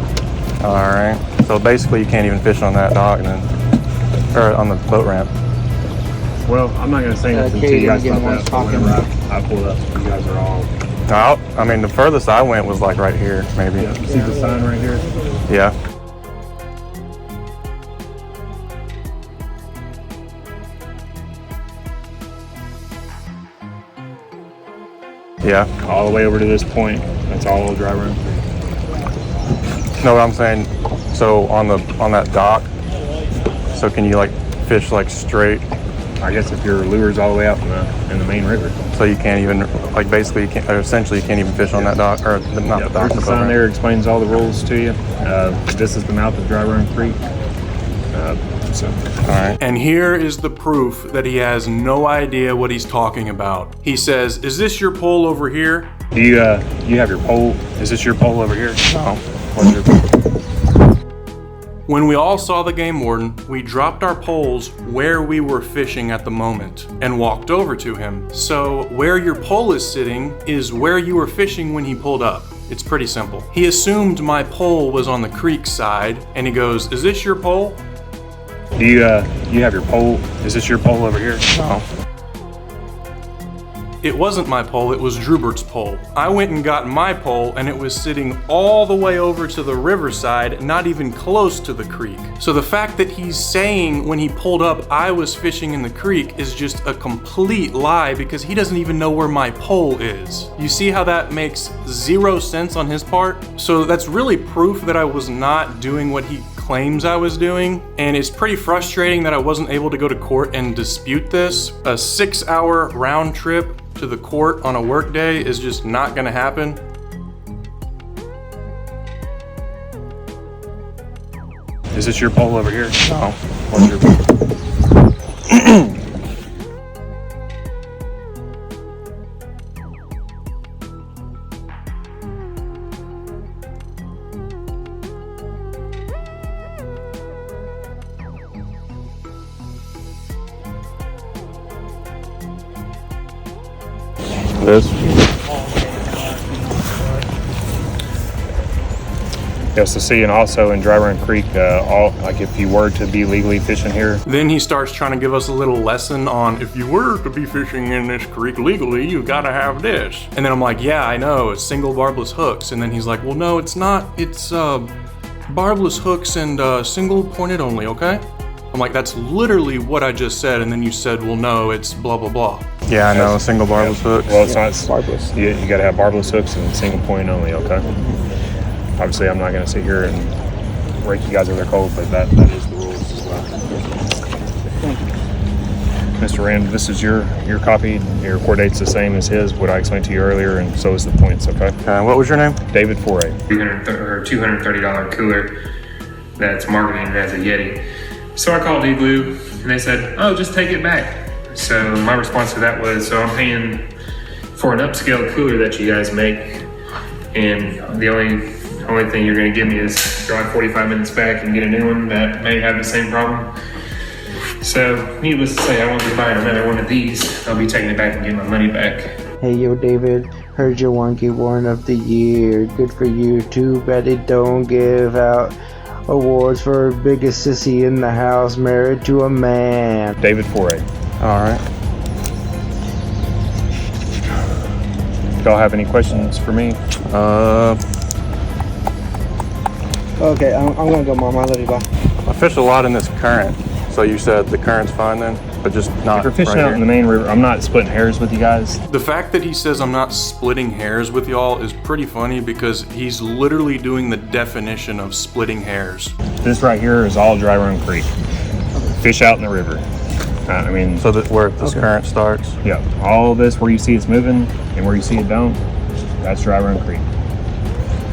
All right. So basically you can't even fish on that dock then, or on the boat ramp. Well, I'm not going to say nothing until you guys stop out. Whenever I pull up, you guys are all... No, I mean, the furthest I went was like right here, maybe. Yeah, see the sign right here? Yeah. Yeah. All the way over to this point, that's all dry room. No, what I'm saying, so on that dock, so can you like fish like straight? I guess if your lure's all the way out in the main river. So you can't even, like basically, essentially you can't even fish on that dock, or not the dock. There's a sign there explains all the rules to you. This is the mouth of Dry Run Creek. All right. And here is the proof that he has no idea what he's talking about. He says, "Is this your pole over here?" Do you have your pole? Is this your pole over here? No. What's your pole? When we all saw the game warden, we dropped our poles where we were fishing at the moment and walked over to him. So where your pole is sitting is where you were fishing when he pulled up. It's pretty simple. He assumed my pole was on the creek side, and he goes, "Is this your pole?" Do you have your pole? Is this your pole over here? No. It wasn't my pole, it was Drewbert's pole. I went and got my pole, and it was sitting all the way over to the riverside, not even close to the creek. So the fact that he's saying when he pulled up I was fishing in the creek is just a complete lie, because he doesn't even know where my pole is. You see how that makes zero sense on his part? So that's really proof that I was not doing what he claims I was doing, and it's pretty frustrating that I wasn't able to go to court and dispute this. A 6-hour round trip to the court on a work day is just not gonna happen. Is this your pole over here? No. What's your pole? This? Yes, to see, and also in Dry Run Creek, if you were to be legally fishing here. Then he starts trying to give us a little lesson on, if you were to be fishing in this creek legally, you gotta have this. And then I'm like, yeah, I know, it's single barbless hooks. And then he's like, well, no, it's not. It's barbless hooks and single pointed only, okay? I'm like, that's literally what I just said. And then you said, well, no, it's blah, blah, blah. Yeah, I know, single barbless hooks. Well, it's not barbless. You gotta have barbless hooks and single point only, okay? Obviously, I'm not gonna sit here and rake you guys over their cold, but that is the rules as well. Thank you. Mr. Rand, this is your copy. Your court date's the same as his, what I explained to you earlier, and so is the points, okay? What was your name? David Foray. $230 cooler that's marketed as a Yeti. So I called Igloo, and they said, oh, just take it back. So my response to that was, so I'm paying for an upscale cooler that you guys make, and the only thing you're gonna give me is drive 45 minutes back and get a new one that may have the same problem. So needless to say, I won't be buying another one of these. I'll be taking it back and getting my money back. Hey yo David, heard you won Game Warden of the Year. Good for you. Too bad they don't give out awards for biggest sissy in the house, married to a man. David Foray. Alright. Y'all have any questions for me? Okay, I'm gonna go, Mom. I love you, bye. I fish a lot in this current, so you said the current's fine then, but just not If you're fishing right out here. in the main river, I'm not splitting hairs with you guys. The fact that he says I'm not splitting hairs with y'all is pretty funny because he's literally doing the definition of splitting hairs. This right here is all Dry Run Creek. Fish out in the river. I mean, So that where this current starts? yeah, all this where you see it's moving and where you see it don't, that's Dry Run Creek.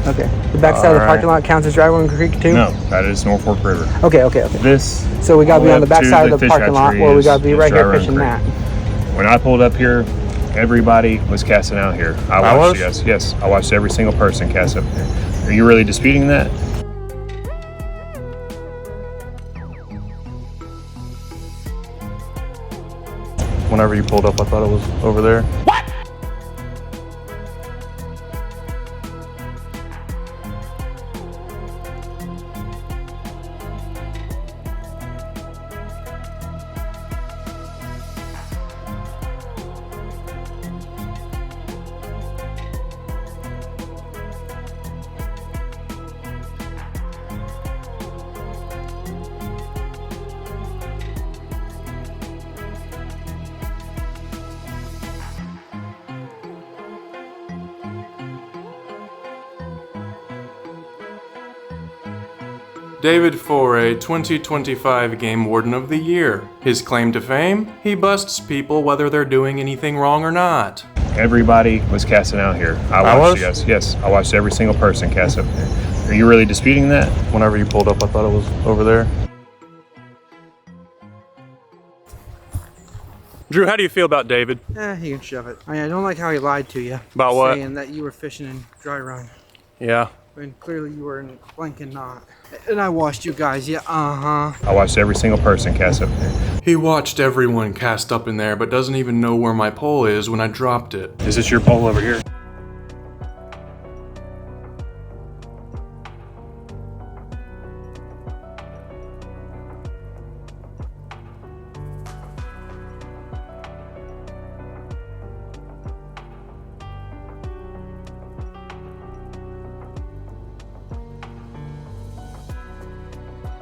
Okay. The backside of the parking lot counts as Dry Run Creek too? No, that is Norfork River. Okay. This. So we gotta be all on the way up to backside of the fish parking lot, hatchery or we is- gotta be is right Dry here Run fishing Creek. that. When I pulled up here, everybody was casting out here. I watched you guys. Yes, I watched every single person cast up here. Are you really disputing that? Whenever you pulled up, I thought it was over there. David Foray, 2025 Game Warden of the Year. His claim to fame? He busts people whether they're doing anything wrong or not. Everybody was casting out here. I watched you guys. Yes, I watched every single person cast up here. Are you really disputing that? Whenever you pulled up, I thought it was over there. Drew, how do you feel about David? He can shove it. I don't like how he lied to you. About what? Saying that you were fishing in Dry Run. Yeah. When clearly you were in blank and not. And I watched you guys, yeah, uh-huh. I watched every single person cast up here. He watched everyone cast up in there, but doesn't even know where my pole is when I dropped it. Is this your pole over here?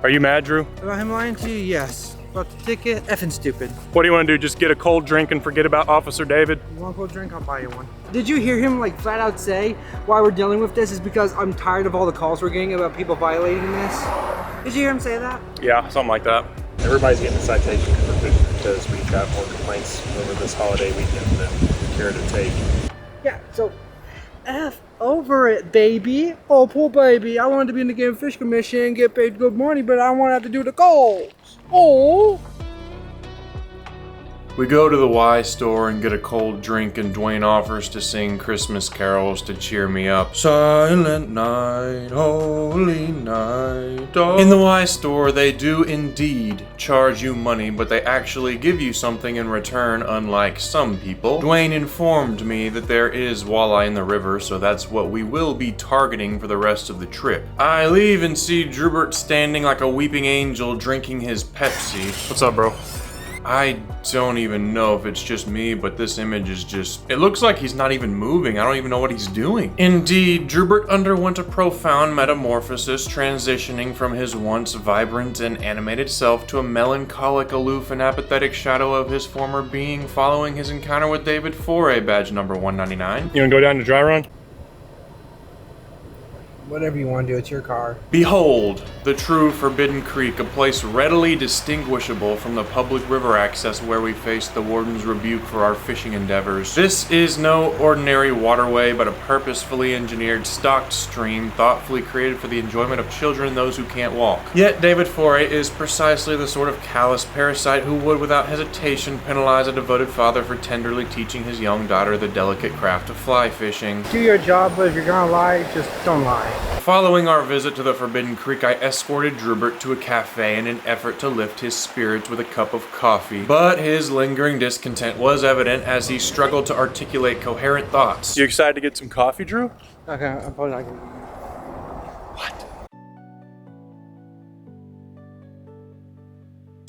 Are you mad, Drew? About him lying to you? Yes. About the ticket? Effing stupid. What do you want to do? Just get a cold drink and forget about Officer David? You want a cold drink? I'll buy you one. Did you hear him like flat out say why we're dealing with this is because I'm tired of all the calls we're getting about people violating this? Did you hear him say that? Yeah, something like that. Everybody's getting a citation for fishing because we've got more complaints over this holiday weekend than we care to take. Yeah, so F over it, baby. Oh, poor baby. I wanted to be in the Game Fish Commission and get paid good money, but I want to have to do the calls. Oh. We go to the Y store and get a cold drink, and Dwayne offers to sing Christmas carols to cheer me up. Silent night, holy night. Oh. In the Y store, they do indeed charge you money, but they actually give you something in return, unlike some people. Dwayne informed me that there is walleye in the river, so that's what we will be targeting for the rest of the trip. I leave and see Drewbert standing like a weeping angel drinking his Pepsi. What's up, bro? I don't even know if it's just me, but this image is just... It looks like he's not even moving. I don't even know what he's doing. Indeed, Drewbert underwent a profound metamorphosis, transitioning from his once vibrant and animated self to a melancholic, aloof, and apathetic shadow of his former being following his encounter with David Foray, badge number 199. You wanna go down to Dry Run? Whatever you want to do, it's your car. Behold, the true Forbidden Creek, a place readily distinguishable from the public river access where we faced the Warden's rebuke for our fishing endeavors. This is no ordinary waterway, but a purposefully engineered stocked stream thoughtfully created for the enjoyment of children and those who can't walk. Yet David Foray is precisely the sort of callous parasite who would without hesitation penalize a devoted father for tenderly teaching his young daughter the delicate craft of fly fishing. Do your job, but if you're gonna lie, just don't lie. Following our visit to the Forbidden Creek, I escorted Drewbert to a cafe in an effort to lift his spirits with a cup of coffee. But his lingering discontent was evident as he struggled to articulate coherent thoughts. You excited to get some coffee, Drew? Okay, I'm probably not gonna.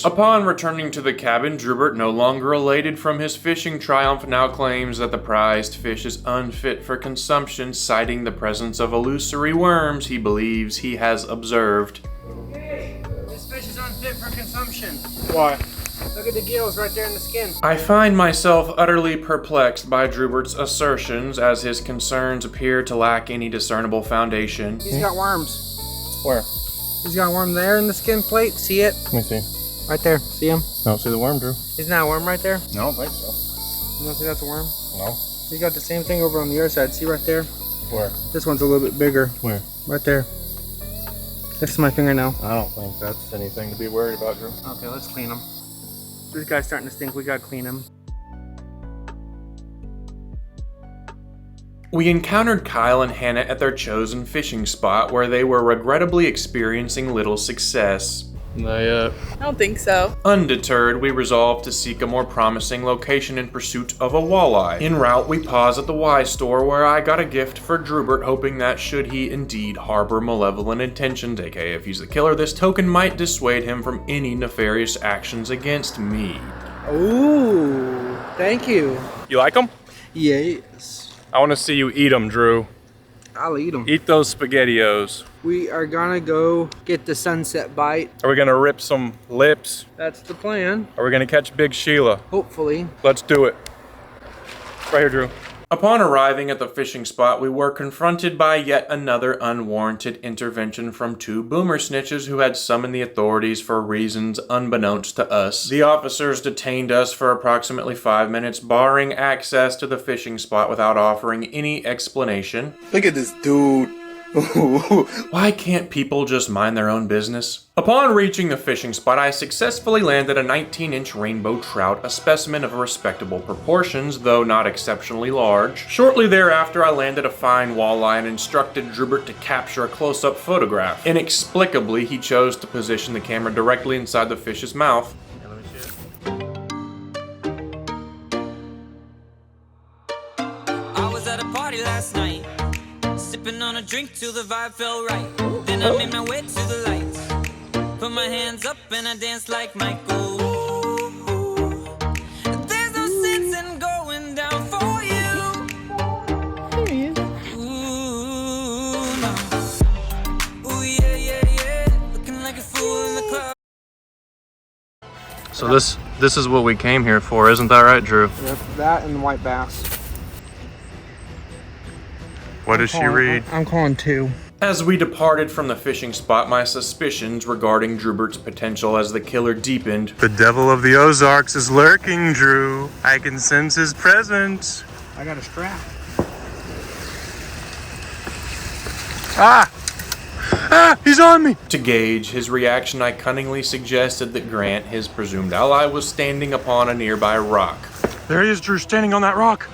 Upon returning to the cabin, Drewbert, no longer elated from his fishing triumph, now claims that the prized fish is unfit for consumption, citing the presence of illusory worms he believes he has observed. Hey, this fish is unfit for consumption. Why? Look at the gills right there in the skin. I find myself utterly perplexed by Drewbert's assertions, as his concerns appear to lack any discernible foundation. He's got worms. Where? He's got a worm there in the skin plate. See it? Let me see. Right there. See him? I don't see the worm, Drew. Isn't that a worm right there? I don't think so. You don't see that's a worm? No. He's got the same thing over on the other side. See right there? Where? This one's a little bit bigger. Where? Right there. Next to my fingernail. I don't think that's anything to be worried about, Drew. Okay, let's clean him. This guy's starting to stink. We gotta clean him. We encountered Kyle and Hannah at their chosen fishing spot, where they were regrettably experiencing little success. I don't think so. Undeterred, we resolved to seek a more promising location in pursuit of a walleye. En route, we paused at the Y store, where I got a gift for Drewbert, hoping that should he indeed harbor malevolent intentions, aka if he's the killer, this token might dissuade him from any nefarious actions against me. Ooh, thank you. You like them? Yes. I want to see you eat them, Drew. I'll eat them. Eat those SpaghettiOs. We are gonna go get the sunset bite. Are we gonna rip some lips? That's the plan. Are we gonna catch Big Shiela? Hopefully. Let's do it. Right here, Drew. Upon arriving at the fishing spot, we were confronted by yet another unwarranted intervention from two boomer snitches who had summoned the authorities for reasons unbeknownst to us. The officers detained us for approximately 5 minutes, barring access to the fishing spot without offering any explanation. Look at this dude. Why can't people just mind their own business? Upon reaching the fishing spot, I successfully landed a 19-inch rainbow trout, a specimen of respectable proportions, though not exceptionally large. Shortly thereafter, I landed a fine walleye and instructed Drewbert to capture a close-up photograph. Inexplicably, he chose to position the camera directly inside the fish's mouth. I was at a party last night, sipping on a drink till the vibe felt right. Then I made my way to the lights, put my hands up and I danced like Michael. Ooh, there's no sense in going down for you. Ooh, no. Ooh, yeah, yeah, yeah, looking like a fool in the club. So this is what we came here for, isn't that right, Drew? Yep, that and the white bass. What does she read? I'm calling 2. As we departed from the fishing spot, my suspicions regarding Drewbert's potential as the killer deepened. The devil of the Ozarks is lurking, Drew. I can sense his presence. I got a strap. Ah! Ah! He's on me! To gauge his reaction, I cunningly suggested that Grant, his presumed ally, was standing upon a nearby rock. There he is, Drew, standing on that rock.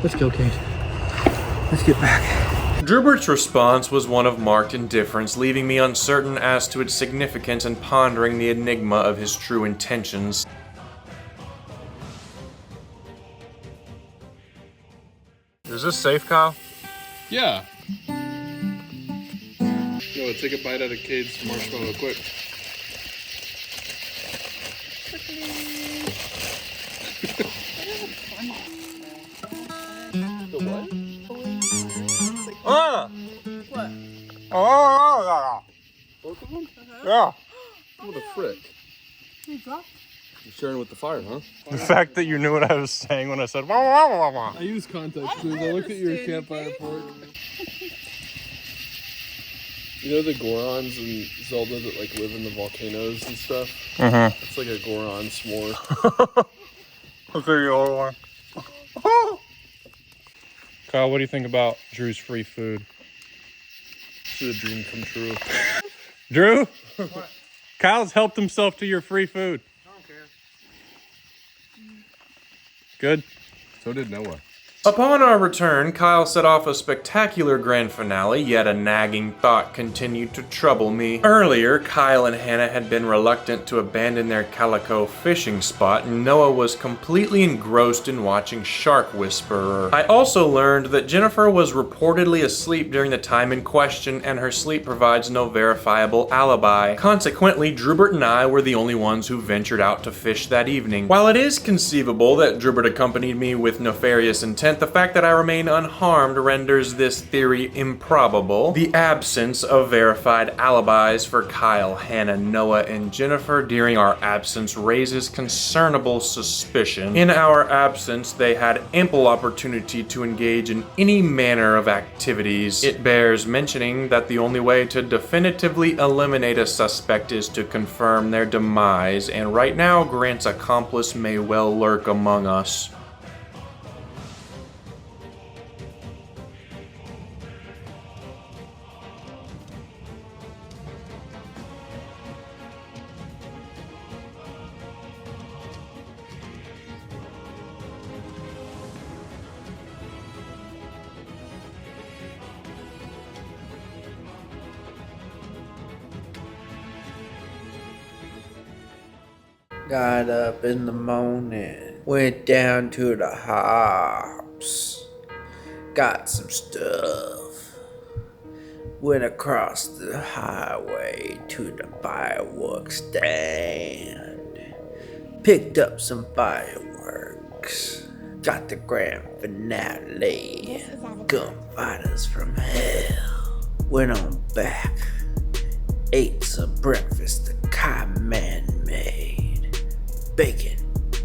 Let's go, Kate. Let's get back. Drewbert's response was one of marked indifference, leaving me uncertain as to its significance and pondering the enigma of his true intentions. Is this safe, Kyle? Yeah. Yo, take a bite out of Cade's marshmallow, quick. The what? What? Both of them? Yeah. What the frick? You dropped? You're sharing with the fire, huh? The fact that you knew what I was saying when I said wah, wah, wah, wah. I use context clues. I looked at your campfire fork. You know the Gorons in Zelda that like live in the volcanoes and stuff? Mm-hmm. It's like a Goron s'more. Okay, you all are. Kyle, what do you think about Drew's free food? It's a dream come true. Drew? What? Kyle's helped himself to your free food. I don't care. Good. So did Noah. Upon our return, Kyle set off a spectacular grand finale, yet a nagging thought continued to trouble me. Earlier, Kyle and Hannah had been reluctant to abandon their Calico fishing spot, and Noah was completely engrossed in watching Shark Whisperer. I also learned that Jennifer was reportedly asleep during the time in question, and her sleep provides no verifiable alibi. Consequently, Drewbert and I were the only ones who ventured out to fish that evening. While it is conceivable that Drewbert accompanied me with nefarious intent, the fact that I remain unharmed renders this theory improbable. The absence of verified alibis for Kyle, Hannah, Noah, and Jennifer during our absence raises concernable suspicion. In our absence, they had ample opportunity to engage in any manner of activities. It bears mentioning that the only way to definitively eliminate a suspect is to confirm their demise, and right now, Grant's accomplice may well lurk among us. Got up in the morning, went down to the hops, got some stuff, went across the highway to the firework stand, picked up some fireworks, got the grand finale, gunfighters from hell, went on back, ate some breakfast the Kai man made. Bacon,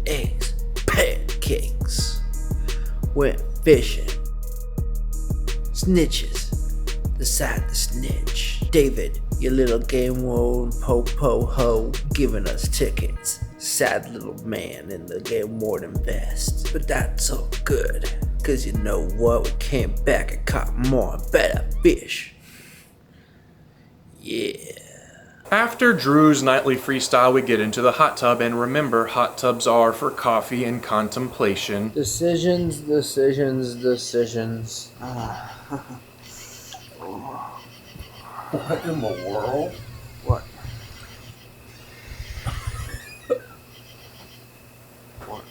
eggs, pancakes. Went fishing. Snitches, decide to snitch. David, your little game warden po-po ho, giving us tickets. Sad little man in the game warden vest. But that's all good, cause you know what? We came back and caught more and better fish. Yeah. After Drew's nightly freestyle, we get into the hot tub, and remember, hot tubs are for coffee and contemplation. Decisions. What in the world? What? What?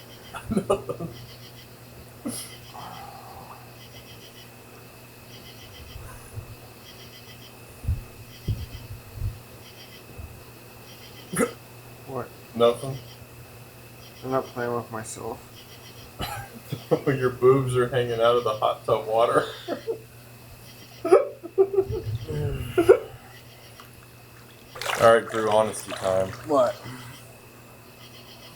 What? Nothing. I'm not playing with myself. Your boobs are hanging out of the hot tub water. Alright, Drew, honesty time. What?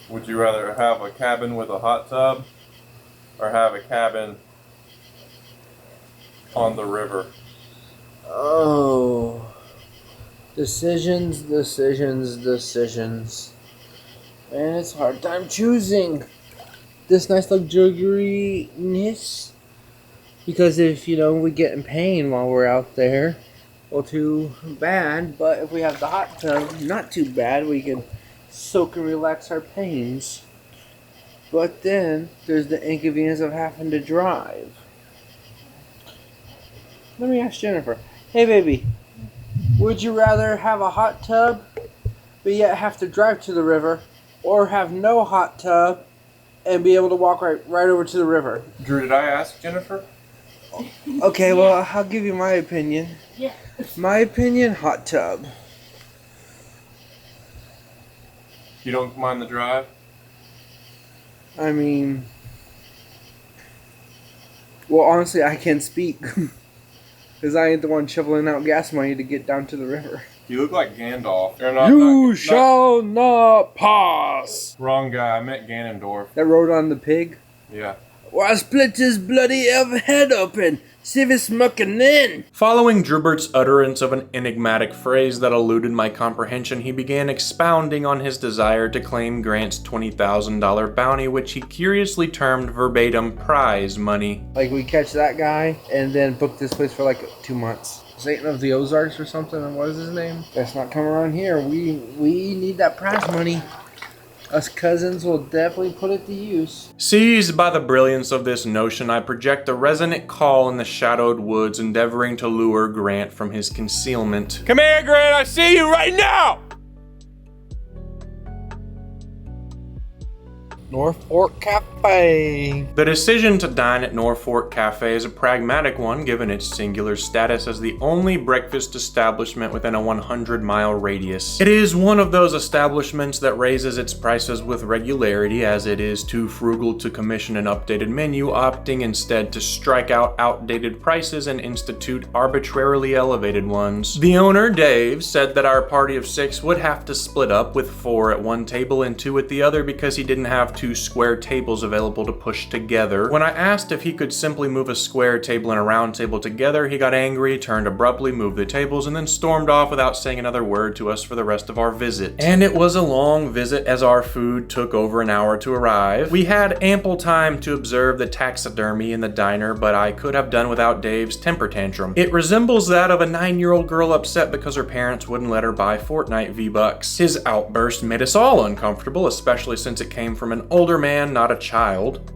Would you rather have a cabin with a hot tub or have a cabin on the river? Oh. Decisions. Man, it's a hard time choosing this nice luxuriousness. Because if, we get in pain while we're out there, well, too bad. But if we have the hot tub, not too bad. We can soak and relax our pains. But then, there's the inconvenience of having to drive. Let me ask Jennifer. Hey, baby. Would you rather have a hot tub, but yet have to drive to the river, or have no hot tub and be able to walk right over to the river? Drew, did I ask Jennifer? Okay, well, I'll give you my opinion. Yeah. My opinion, hot tub. You don't mind the drive? I mean, well, honestly, I can't speak. Because I ain't the one shoveling out gas money to get down to the river. You look like Gandalf. You shall not pass! Wrong guy. I meant Ganondorf. That rode on the pig? Yeah. Why split his bloody elf head open? See if it's smoking in. Following Drewbert's utterance of an enigmatic phrase that eluded my comprehension, he began expounding on his desire to claim Grant's $20,000 bounty, which he curiously termed verbatim prize money. Like, we catch that guy and then book this place for like 2 months. Satan of the Ozarks or something, and what is his name? That's not coming around here. We need that prize money. Us cousins will definitely put it to use. Seized by the brilliance of this notion, I project a resonant call in the shadowed woods, endeavoring to lure Grant from his concealment. Come here, Grant, I see you right now! Norfork Cafe. The decision to dine at Norfork Cafe is a pragmatic one, given its singular status as the only breakfast establishment within a 100-mile radius. It is one of those establishments that raises its prices with regularity, as it is too frugal to commission an updated menu, opting instead to strike out outdated prices and institute arbitrarily elevated ones. The owner, Dave, said that our party of 6 would have to split up, with 4 at one table and 2 at the other, because he didn't have 2 square tables available to push together. When I asked if he could simply move a square table and a round table together, he got angry, turned abruptly, moved the tables, and then stormed off without saying another word to us for the rest of our visit. And it was a long visit, as our food took over an hour to arrive. We had ample time to observe the taxidermy in the diner, but I could have done without Dave's temper tantrum. It resembles that of a 9-year-old girl upset because her parents wouldn't let her buy Fortnite V-Bucks. His outburst made us all uncomfortable, especially since it came from an older man, not a child.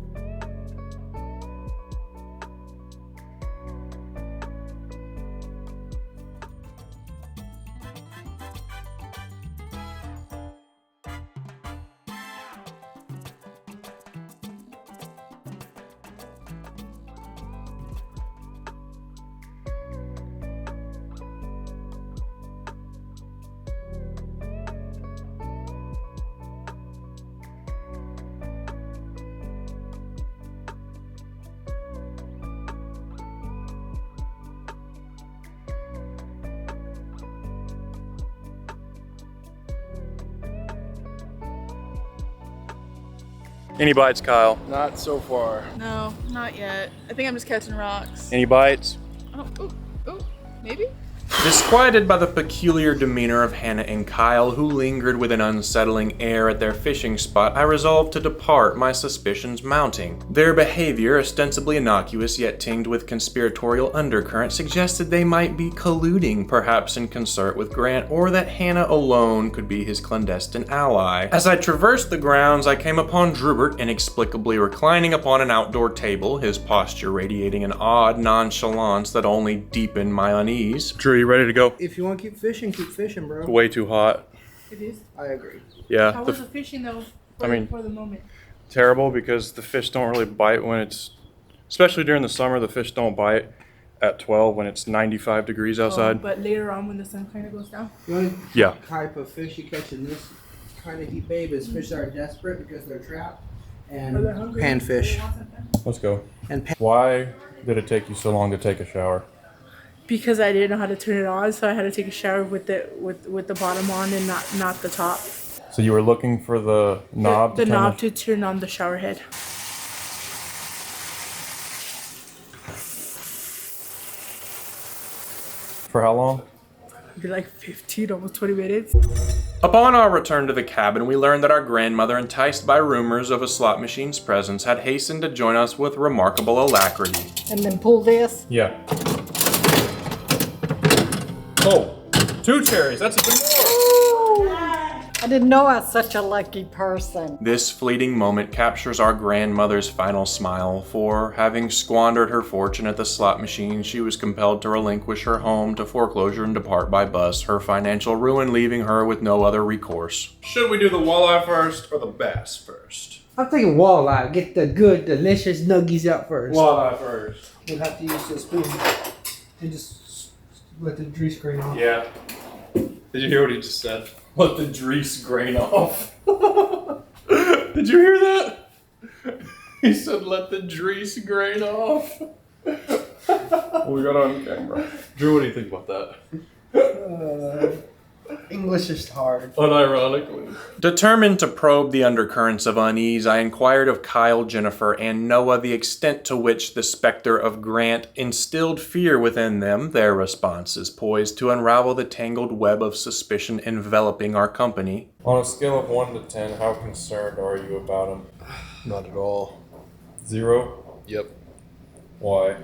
Any bites, Kyle? Not so far. No, not yet. I think I'm just catching rocks. Any bites? Oh, ooh, maybe? Disquieted by the peculiar demeanor of Hannah and Kyle, who lingered with an unsettling air at their fishing spot, I resolved to depart, my suspicions mounting. Their behavior, ostensibly innocuous yet tinged with conspiratorial undercurrent, suggested they might be colluding, perhaps in concert with Grant, or that Hannah alone could be his clandestine ally. As I traversed the grounds, I came upon Drewbert inexplicably reclining upon an outdoor table, his posture radiating an odd nonchalance that only deepened my unease. Drew, you ready to go? If you want to keep fishing, bro. It's way too hot. It is. I agree. Yeah. How was the fishing though? For the moment. Terrible, because the fish don't really bite when it's, especially during the summer, the fish don't bite at 12 when it's 95 degrees outside. But later on when the sun kind of goes down. The only Yeah. type of fish you catch in this kind of heat, babe, is fish that are desperate because they're trapped, and Or they're hungry. panfish. Let's go. And Why did it take you so long to take a shower? Because I didn't know how to turn it on, so I had to take a shower with the bottom on and not the top. So you were looking for the knob? The knob to turn on the shower head. For how long? Be like 15, almost 20 minutes. Upon our return to the cabin, we learned that our grandmother, enticed by rumors of a slot machine's presence, had hastened to join us with remarkable alacrity. And then pull this. Yeah. Oh, 2 cherries. That's even more. I didn't know I was such a lucky person. This fleeting moment captures our grandmother's final smile, for, having squandered her fortune at the slot machine, she was compelled to relinquish her home to foreclosure and depart by bus, her financial ruin leaving her with no other recourse. Should we do the walleye first or the bass first? I'm thinking walleye. Get the good, delicious nuggies out first. Walleye first. We'll have to use the spoon and just let the grease grain off. Yeah. Did you hear what he just said? Let the grease grain off. Did you hear that? He said, let the grease grain off. We got on camera. Drew, what do you think about that? English is hard. Unironically. Determined to probe the undercurrents of unease, I inquired of Kyle, Jennifer, and Noah the extent to which the specter of Grant instilled fear within them. Their responses poised to unravel the tangled web of suspicion enveloping our company. On a scale of 1 to 10, how concerned are you about him? Not at all. 0? Yep. Why?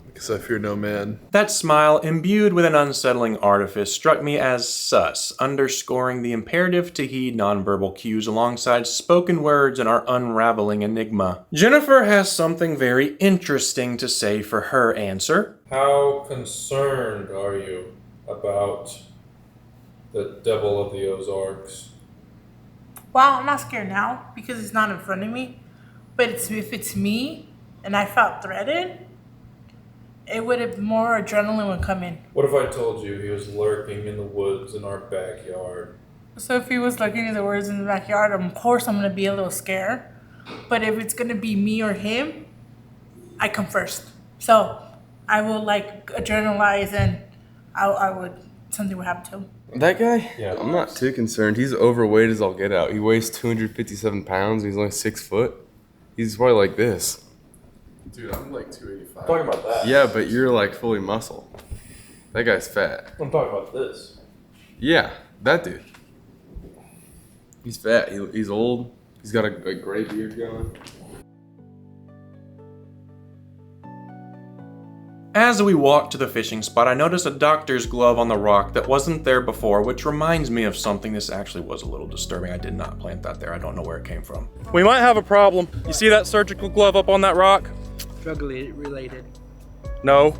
Because I fear no man. That smile, imbued with an unsettling artifice, struck me as sus, underscoring the imperative to heed nonverbal cues alongside spoken words in our unraveling enigma. Jennifer has something very interesting to say for her answer. How concerned are you about the devil of the Ozarks? Well, I'm not scared now because it's not in front of me. But if it's me and I felt threatened, it would have more adrenaline would come in. What if I told you he was lurking in the woods in our backyard? So if he was looking at the words in the backyard, of course I'm gonna be a little scared. But if it's gonna be me or him, I come first. So I will like adrenalize and I would something would happen to him. That guy? Yeah. I'm not too concerned. He's overweight as all get out. He weighs 257 pounds. He's only 6 foot. He's probably like this. Dude, I'm like 285. I'm talking about that. Yeah, but you're like fully muscle. That guy's fat. I'm talking about this. Yeah, that dude. He's fat. He's old. He's got a gray beard going. As we walked to the fishing spot, I noticed a doctor's glove on the rock that wasn't there before, which reminds me of something. This actually was a little disturbing. I did not plant that there. I don't know where it came from. We might have a problem. You see that surgical glove up on that rock? Drug related. No.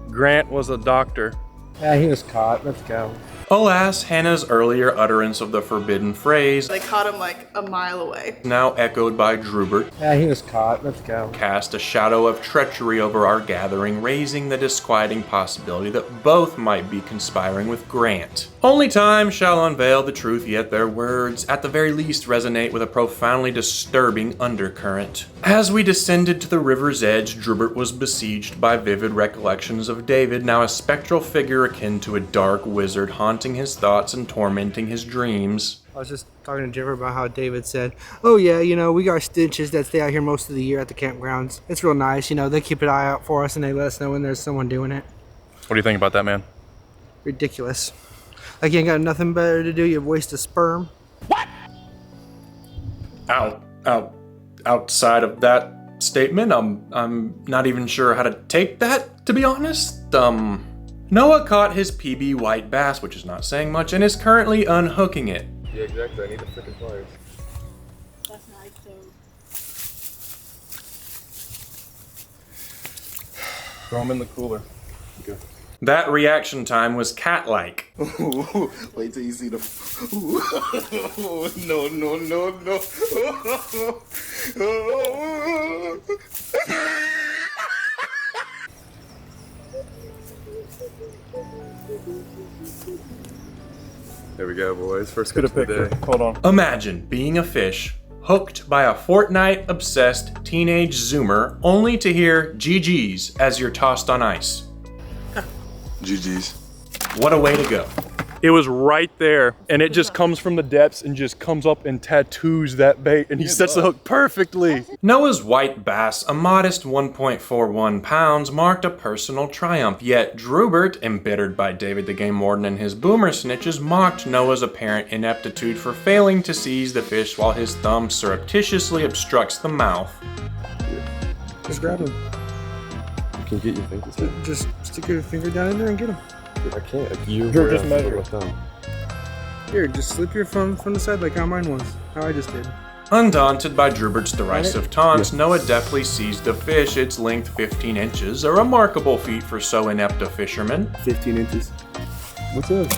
Grant was a doctor. Yeah, he was caught. Let's go. Alas, Hannah's earlier utterance of the forbidden phrase, They caught him like a mile away. now echoed by Drewbert, Yeah, he was caught. Let's go. cast a shadow of treachery over our gathering, raising the disquieting possibility that both might be conspiring with Grant. Only time shall unveil the truth, yet their words, at the very least, resonate with a profoundly disturbing undercurrent. As we descended to the river's edge, Drewbert was besieged by vivid recollections of David, now a spectral figure akin to a dark wizard haunting his thoughts and tormenting his dreams. I was just talking to Jennifer about how David said, oh yeah, you know, we got stitches that stay out here most of the year at the campgrounds. It's real nice, you know, they keep an eye out for us and they let us know when there's someone doing it. What do you think about that, man? Ridiculous. Like you ain't got nothing better to do, you waste a sperm. Outside of that statement, I'm not even sure how to take that, to be honest. Noah caught his PB white bass, which is not saying much, and is currently unhooking it. Yeah, exactly. I need the freaking pliers. That's nice though. Throw them in the cooler. Go. That reaction time was cat-like. Wait till you see the. No, no, no, no. There we go, boys. First catch of the day. Hold on. Imagine being a fish, hooked by a Fortnite-obsessed teenage Zoomer, only to hear GG's as you're tossed on ice. GG's. What a way to go. It was right there, and it just comes from the depths and just comes up and tattoos that bait, and he sets the hook perfectly. Noah's white bass, a modest 1.41 pounds, marked a personal triumph, yet Drewbert, embittered by David the Game Warden and his boomer snitches, mocked Noah's apparent ineptitude for failing to seize the fish while his thumb surreptitiously obstructs the mouth. Just grab him. You can get your fingers in. Just stick your finger down in there and get him. I can't. You're just measure it. Here, just slip your thumb from the side like how mine was. How I just did. Undaunted by Drewbert's derisive taunts, Noah deftly seized the fish, its length 15 inches, a remarkable feat for so inept a fisherman. 15 inches. What's up?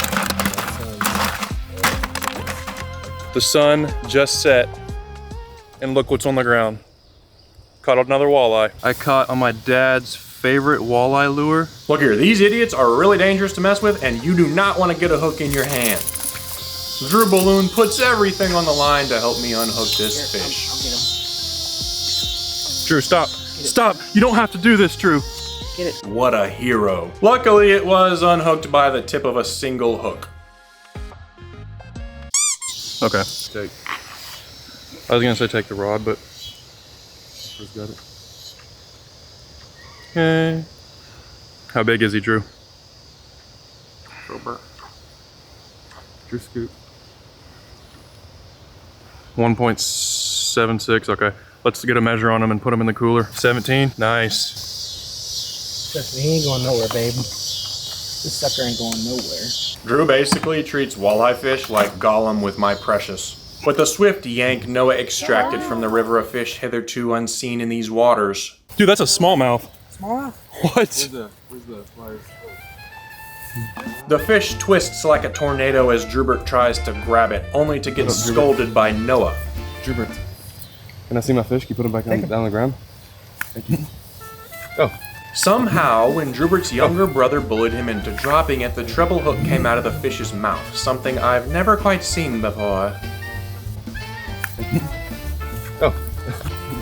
The sun just set, and look what's on the ground. Caught another walleye. I caught on my dad's favorite walleye lure. Look here, these idiots are really dangerous to mess with, and you do not want to get a hook in your hand. Drew Balloon puts everything on the line to help me unhook this fish. Drew, stop. Stop. You don't have to do this, Drew. Get it. What a hero. Luckily, it was unhooked by the tip of a single hook. Okay. Take. I was gonna say take the rod, but. Who's got it? Okay. How big is he, Drew? Drewbert. Drew scoop. 1.76. Okay. Let's get a measure on him and put him in the cooler. 17. Nice. Trust me, he ain't going nowhere, babe. This sucker ain't going nowhere. Drew basically treats walleye fish like Gollum with My Precious. With a swift yank, Noah extracted from the river a fish hitherto unseen in these waters. Dude, that's a smallmouth. Smallmouth? What? Where's the pliers? The fish twists like a tornado as Drewbert tries to grab it, only to get scolded by Noah. Drewbert, can I see my fish? Can you put them back down on the ground? Thank you. Oh. Somehow, when Drewbert's younger brother bullied him into dropping it, the treble hook came out of the fish's mouth, something I've never quite seen before. Oh,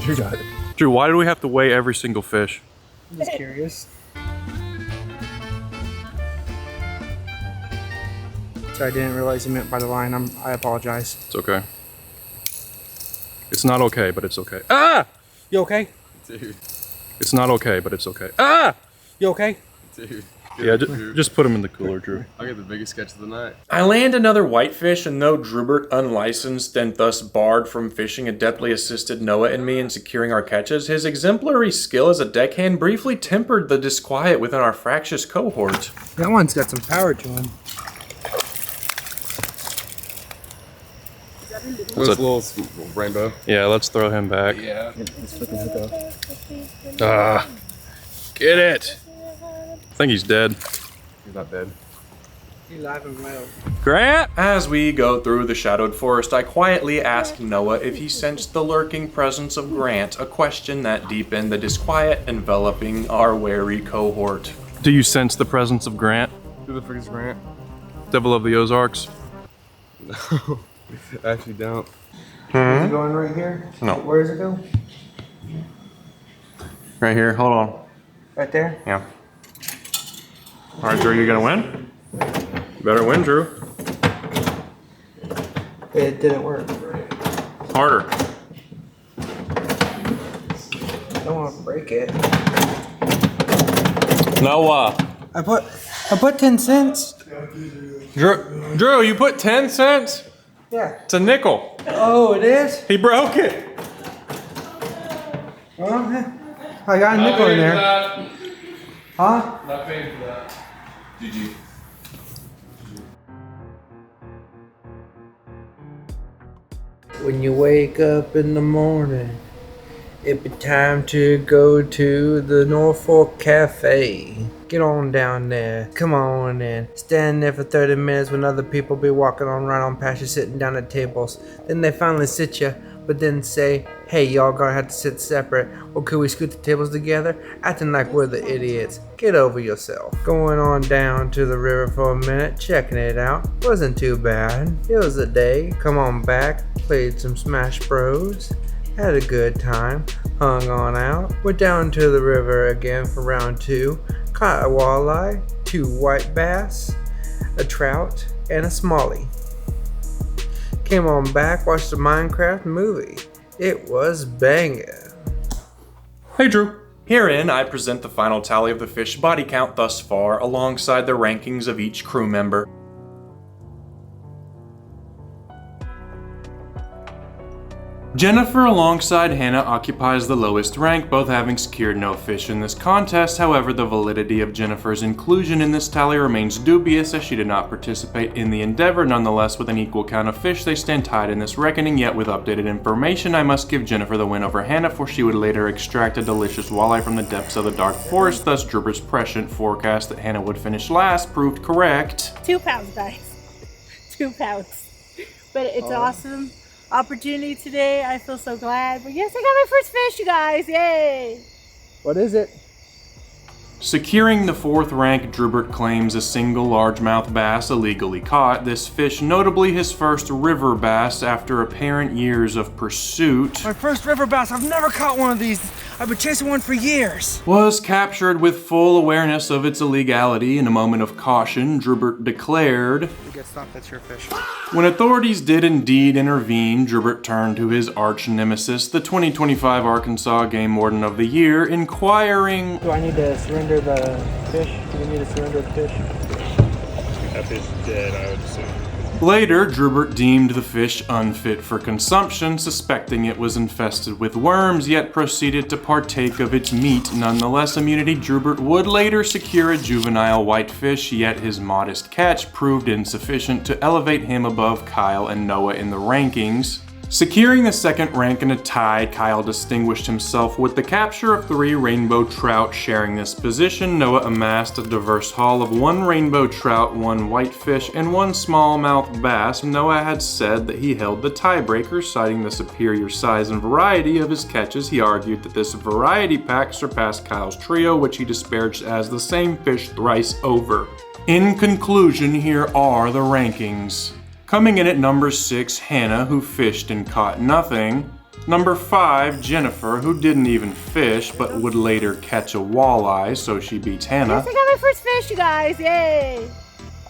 Drew got it. Drew, why do we have to weigh every single fish? I'm just curious. Sorry, I didn't realize you meant by the line. I apologize. It's okay. It's not okay, but it's okay. Ah! You okay? Dude. It's not okay, but it's okay. Ah! You okay? Dude. Yeah, just put him in the cooler, Drew. I'll get the biggest catch of the night. I land another whitefish, and though Drewbert, unlicensed and thus barred from fishing, adeptly assisted Noah and me in securing our catches, his exemplary skill as a deckhand briefly tempered the disquiet within our fractious cohort. That one's got some power to him. What's a little rainbow? Yeah, let's throw him back. Yeah. Let's flip his hook off. Ah, get it. I think he's dead. He's not dead. He's alive and well. Grant? As we go through the shadowed forest, I quietly ask Noah if he sensed the lurking presence of Grant, a question that deepened the disquiet enveloping our wary cohort. Do you sense the presence of Grant? Who the frick is Grant? Devil of the Ozarks? No, I actually don't. Is it going right here? No. Where does it go? Right here, hold on. Right there? Yeah. All right, Drew, you gonna win? You better win, Drew. It didn't work. Harder. I don't want to break it. Noah. I put 10 cents. Drew, you put 10 cents? Yeah. It's a nickel. Oh, it is? He broke it. Well, I got a nickel in there. Huh? Not paying for that. GG. When you wake up in the morning, it be time to go to the Norfork Cafe. Get on down there, come on in. Stand there for 30 minutes when other people be walking on right on past you sitting down at tables. Then they finally sit you, but then say, hey, y'all gonna have to sit separate. Or could we scoot the tables together? Acting like we're the idiots. Get over yourself. Going on down to the river for a minute, checking it out. Wasn't too bad. It was a day. Come on back, played some Smash Bros. Had a good time. Hung on out. Went down to the river again for round 2. Caught a walleye, 2 white bass, a trout, and a smallie. Came on back, watched the Minecraft movie. It was banging. Hey, Drew. Herein, I present the final tally of the fish body count thus far, alongside the rankings of each crew member. Jennifer alongside Hannah occupies the lowest rank, both having secured no fish in this contest. However, the validity of Jennifer's inclusion in this tally remains dubious as she did not participate in the endeavor. Nonetheless, with an equal count of fish, they stand tied in this reckoning, yet with updated information, I must give Jennifer the win over Hannah, for she would later extract a delicious walleye from the depths of the dark forest. Thus, Drewbert's prescient forecast that Hannah would finish last proved correct. 2 pounds, guys. 2 pounds. But it's awesome opportunity today. I feel so glad. But yes, I got my first fish, you guys. Yay! What is it? Securing the 4th rank, Drewbert claims a single largemouth bass illegally caught, this fish notably his first river bass after apparent years of pursuit. My first river bass, I've never caught one of these. I've been chasing one for years. Was captured with full awareness of its illegality. In a moment of caution, Drewbert declared, You get stopped, that's your fish. When authorities did indeed intervene, Drewbert turned to his arch nemesis, the 2025 Arkansas Game Warden of the Year, inquiring, Do I need to surrender the fish? Do you need to surrender the fish? That fish is dead, I would assume. Later, Drewbert deemed the fish unfit for consumption, suspecting it was infested with worms, yet proceeded to partake of its meat. Nonetheless, immunity, Drewbert would later secure a juvenile whitefish, yet his modest catch proved insufficient to elevate him above Kyle and Noah in the rankings. Securing the 2nd rank in a tie, Kyle distinguished himself with the capture of 3 rainbow trout. Sharing this position, Noah amassed a diverse haul of 1 rainbow trout, 1 whitefish, and 1 smallmouth bass. Noah had said that he held the tiebreaker, citing the superior size and variety of his catches. He argued that this variety pack surpassed Kyle's trio, which he disparaged as the same fish thrice over. In conclusion, here are the rankings. Coming in at number 6, Hannah, who fished and caught nothing. Number 5, Jennifer, who didn't even fish, but would later catch a walleye, so she beats Hannah. Yes, I got my first fish, you guys, yay!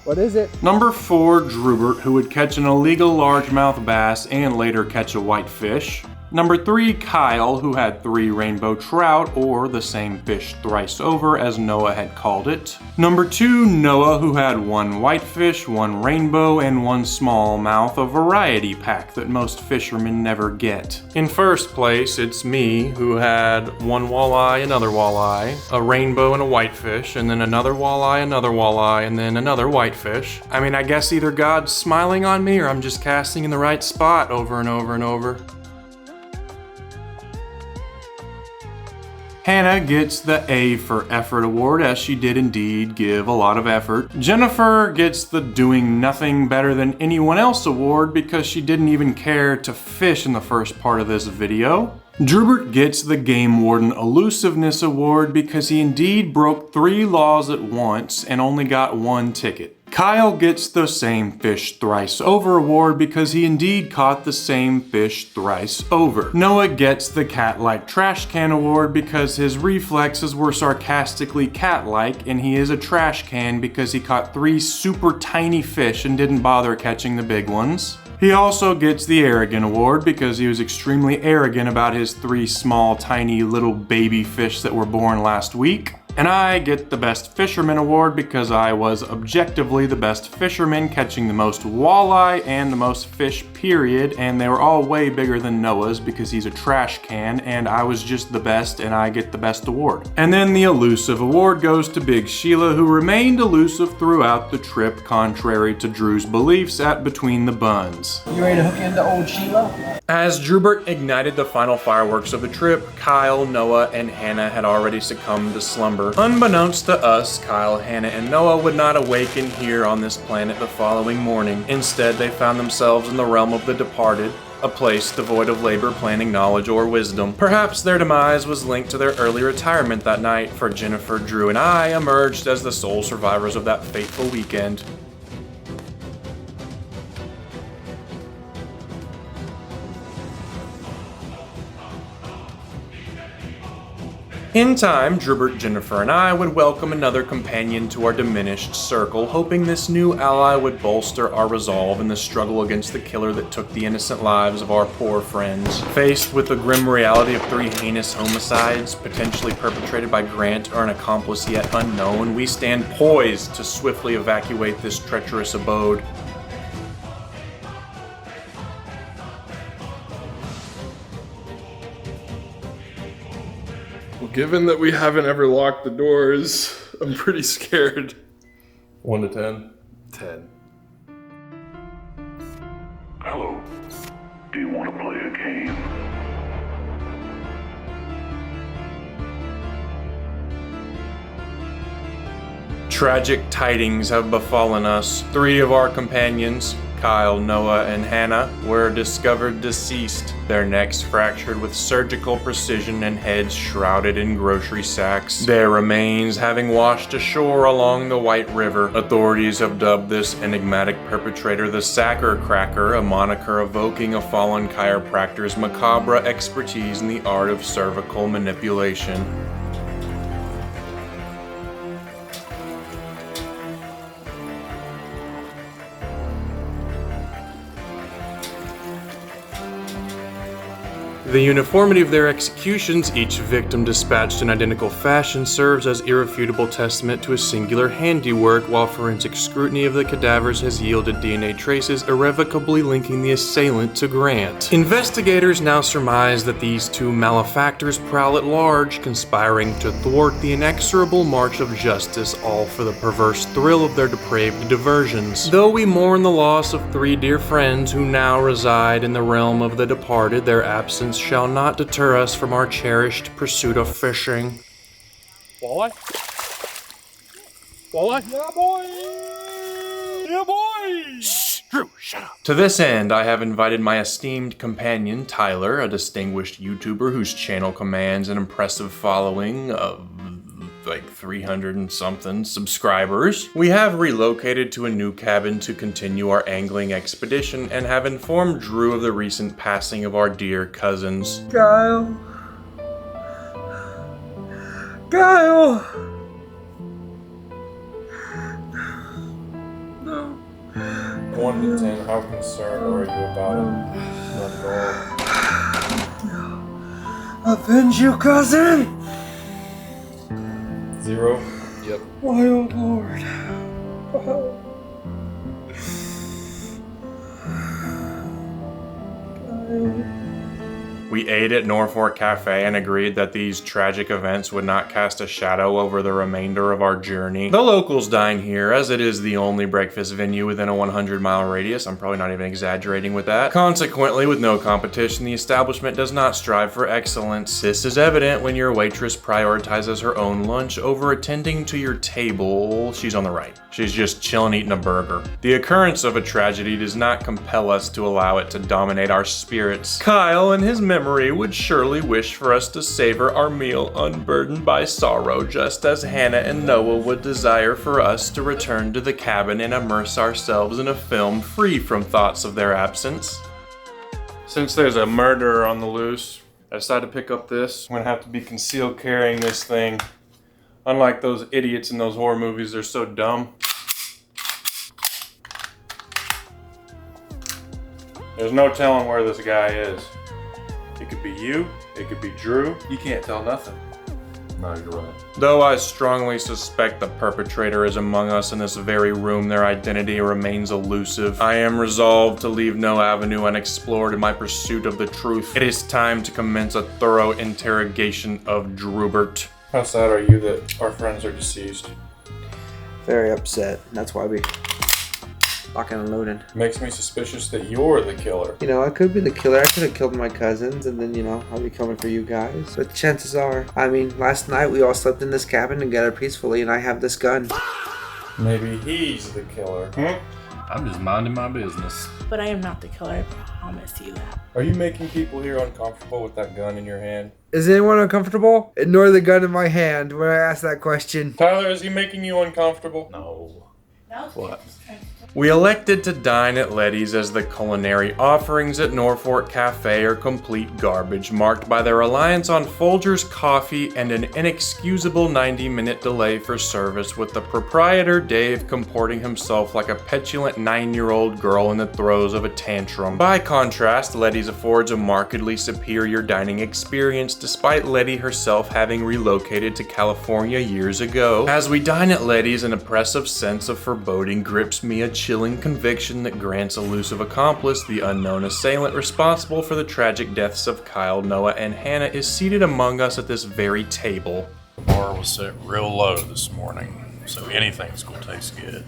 What is it? Number 4, Drewbert, who would catch an illegal largemouth bass and later catch a whitefish. Number 3, Kyle, who had 3 rainbow trout, or the same fish thrice over as Noah had called it. Number 2, Noah, who had 1 whitefish, 1 rainbow, and 1 smallmouth, a variety pack that most fishermen never get. In first place, it's me, who had 1 walleye, another walleye, a rainbow and a whitefish, and then another walleye, and then another whitefish. I mean, I guess either God's smiling on me or I'm just casting in the right spot over and over and over. Hannah gets the A for effort award, as she did indeed give a lot of effort. Jennifer gets the doing nothing better than anyone else award because she didn't even care to fish in the first part of this video. Drewbert gets the Game Warden Elusiveness Award because he indeed broke 3 laws at once and only got 1 ticket. Kyle gets the same fish thrice over award because he indeed caught the same fish thrice over. Noah gets the cat-like trash can award because his reflexes were sarcastically cat-like, and he is a trash can because he caught 3 super tiny fish and didn't bother catching the big ones. He also gets the Arrogant Award because he was extremely arrogant about his 3 small, tiny, little baby fish that were born last week. And I get the Best Fisherman Award because I was objectively the best fisherman, catching the most walleye and the most fish, period, and they were all way bigger than Noah's because he's a trash can, and I was just the best, and I get the best award. And then the Elusive Award goes to Big Shiela, who remained elusive throughout the trip, contrary to Drew's beliefs at Between the Buns. You ready to hook into old Shiela? As Drewbert ignited the final fireworks of the trip, Kyle, Noah, and Hannah had already succumbed to slumber. Unbeknownst to us, Kyle, Hannah, and Noah would not awaken here on this planet the following morning. Instead, they found themselves in the realm of the departed, a place devoid of labor, planning, knowledge, or wisdom. Perhaps their demise was linked to their early retirement that night, for Jennifer, Drew, and I emerged as the sole survivors of that fateful weekend. In time, Drewbert, Jennifer, and I would welcome another companion to our diminished circle, hoping this new ally would bolster our resolve in the struggle against the killer that took the innocent lives of our poor friends. Faced with the grim reality of 3 heinous homicides, potentially perpetrated by Grant or an accomplice yet unknown, we stand poised to swiftly evacuate this treacherous abode. Given that we haven't ever locked the doors, I'm pretty scared. 1 to 10. 10. Hello. Do you want to play a game? Tragic tidings have befallen us. 3 of our companions, Kyle, Noah, and Hannah were discovered deceased, their necks fractured with surgical precision and heads shrouded in grocery sacks, their remains having washed ashore along the White River. Authorities have dubbed this enigmatic perpetrator the Sacker Cracker, a moniker evoking a fallen chiropractor's macabre expertise in the art of cervical manipulation. The uniformity of their executions, each victim dispatched in identical fashion, serves as irrefutable testament to a singular handiwork, while forensic scrutiny of the cadavers has yielded DNA traces irrevocably linking the assailant to Grant. Investigators now surmise that these two malefactors prowl at large, conspiring to thwart the inexorable march of justice, all for the perverse thrill of their depraved diversions. Though we mourn the loss of three dear friends who now reside in the realm of the departed, their absence shall not deter us from our cherished pursuit of fishing. Walleye? Walleye? Yeah, boy! Yeah, boy! Shh, Drew, shut up. To this end, I have invited my esteemed companion, Tyler, a distinguished YouTuber whose channel commands an impressive following of like 300 and something subscribers. We have relocated to a new cabin to continue our angling expedition and have informed Drew of the recent passing of our dear cousins. Kyle. Kyle. No. 1 to 10, how concerned are you about him? Avenge you, cousin! 0? Yep. Why, oh Lord. We ate at Norfork Cafe and agreed that these tragic events would not cast a shadow over the remainder of our journey. The locals dine here, as it is the only breakfast venue within a 100-mile radius. I'm probably not even exaggerating with that. Consequently, with no competition, the establishment does not strive for excellence. This is evident when your waitress prioritizes her own lunch over attending to your table. She's on the right. She's just chilling eating a burger. The occurrence of a tragedy does not compel us to allow it to dominate our spirits. Kyle, in his memory, would surely wish for us to savor our meal unburdened by sorrow, just as Hannah and Noah would desire for us to return to the cabin and immerse ourselves in a film free from thoughts of their absence. Since there's a murderer on the loose, I decided to pick up this. I'm gonna have to be concealed carrying this thing. Unlike those idiots in those horror movies, they're so dumb. There's no telling where this guy is. It could be you, it could be Drew. You can't tell nothing. No, you're right. Though I strongly suspect the perpetrator is among us in this very room, their identity remains elusive. I am resolved to leave no avenue unexplored in my pursuit of the truth. It is time to commence a thorough interrogation of Drewbert. How sad are you that our friends are deceased? Very upset. That's why we locking and loading. Makes me suspicious that you're the killer. You know, I could be the killer. I could have killed my cousins and then, you know, I'll be coming for you guys. But chances are, I mean, last night we all slept in this cabin together peacefully and I have this gun. Maybe he's the killer. I'm just minding my business. But I am not the killer, I promise you that. Are you making people here uncomfortable with that gun in your hand? Is anyone uncomfortable? Ignore the gun in my hand when I ask that question. Tyler, is he making you uncomfortable? No. What? We elected to dine at Letty's as the culinary offerings at Norfork Cafe are complete garbage, marked by their reliance on Folger's coffee and an inexcusable 90-minute delay for service, with the proprietor, Dave, comporting himself like a petulant 9-year-old girl in the throes of a tantrum. By contrast, Letty's affords a markedly superior dining experience, despite Letty herself having relocated to California years ago. As we dine at Letty's, an oppressive sense of foreboding grips me, a chilling conviction that Grant's elusive accomplice, the unknown assailant responsible for the tragic deaths of Kyle, Noah, and Hannah, is seated among us at this very table. The bar was set real low this morning, so anything's gonna taste good.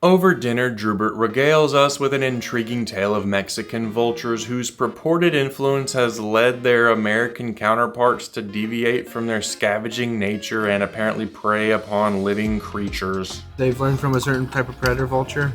Over dinner, Drewbert regales us with an intriguing tale of Mexican vultures whose purported influence has led their American counterparts to deviate from their scavenging nature and apparently prey upon living creatures. They've learned from a certain type of predator vulture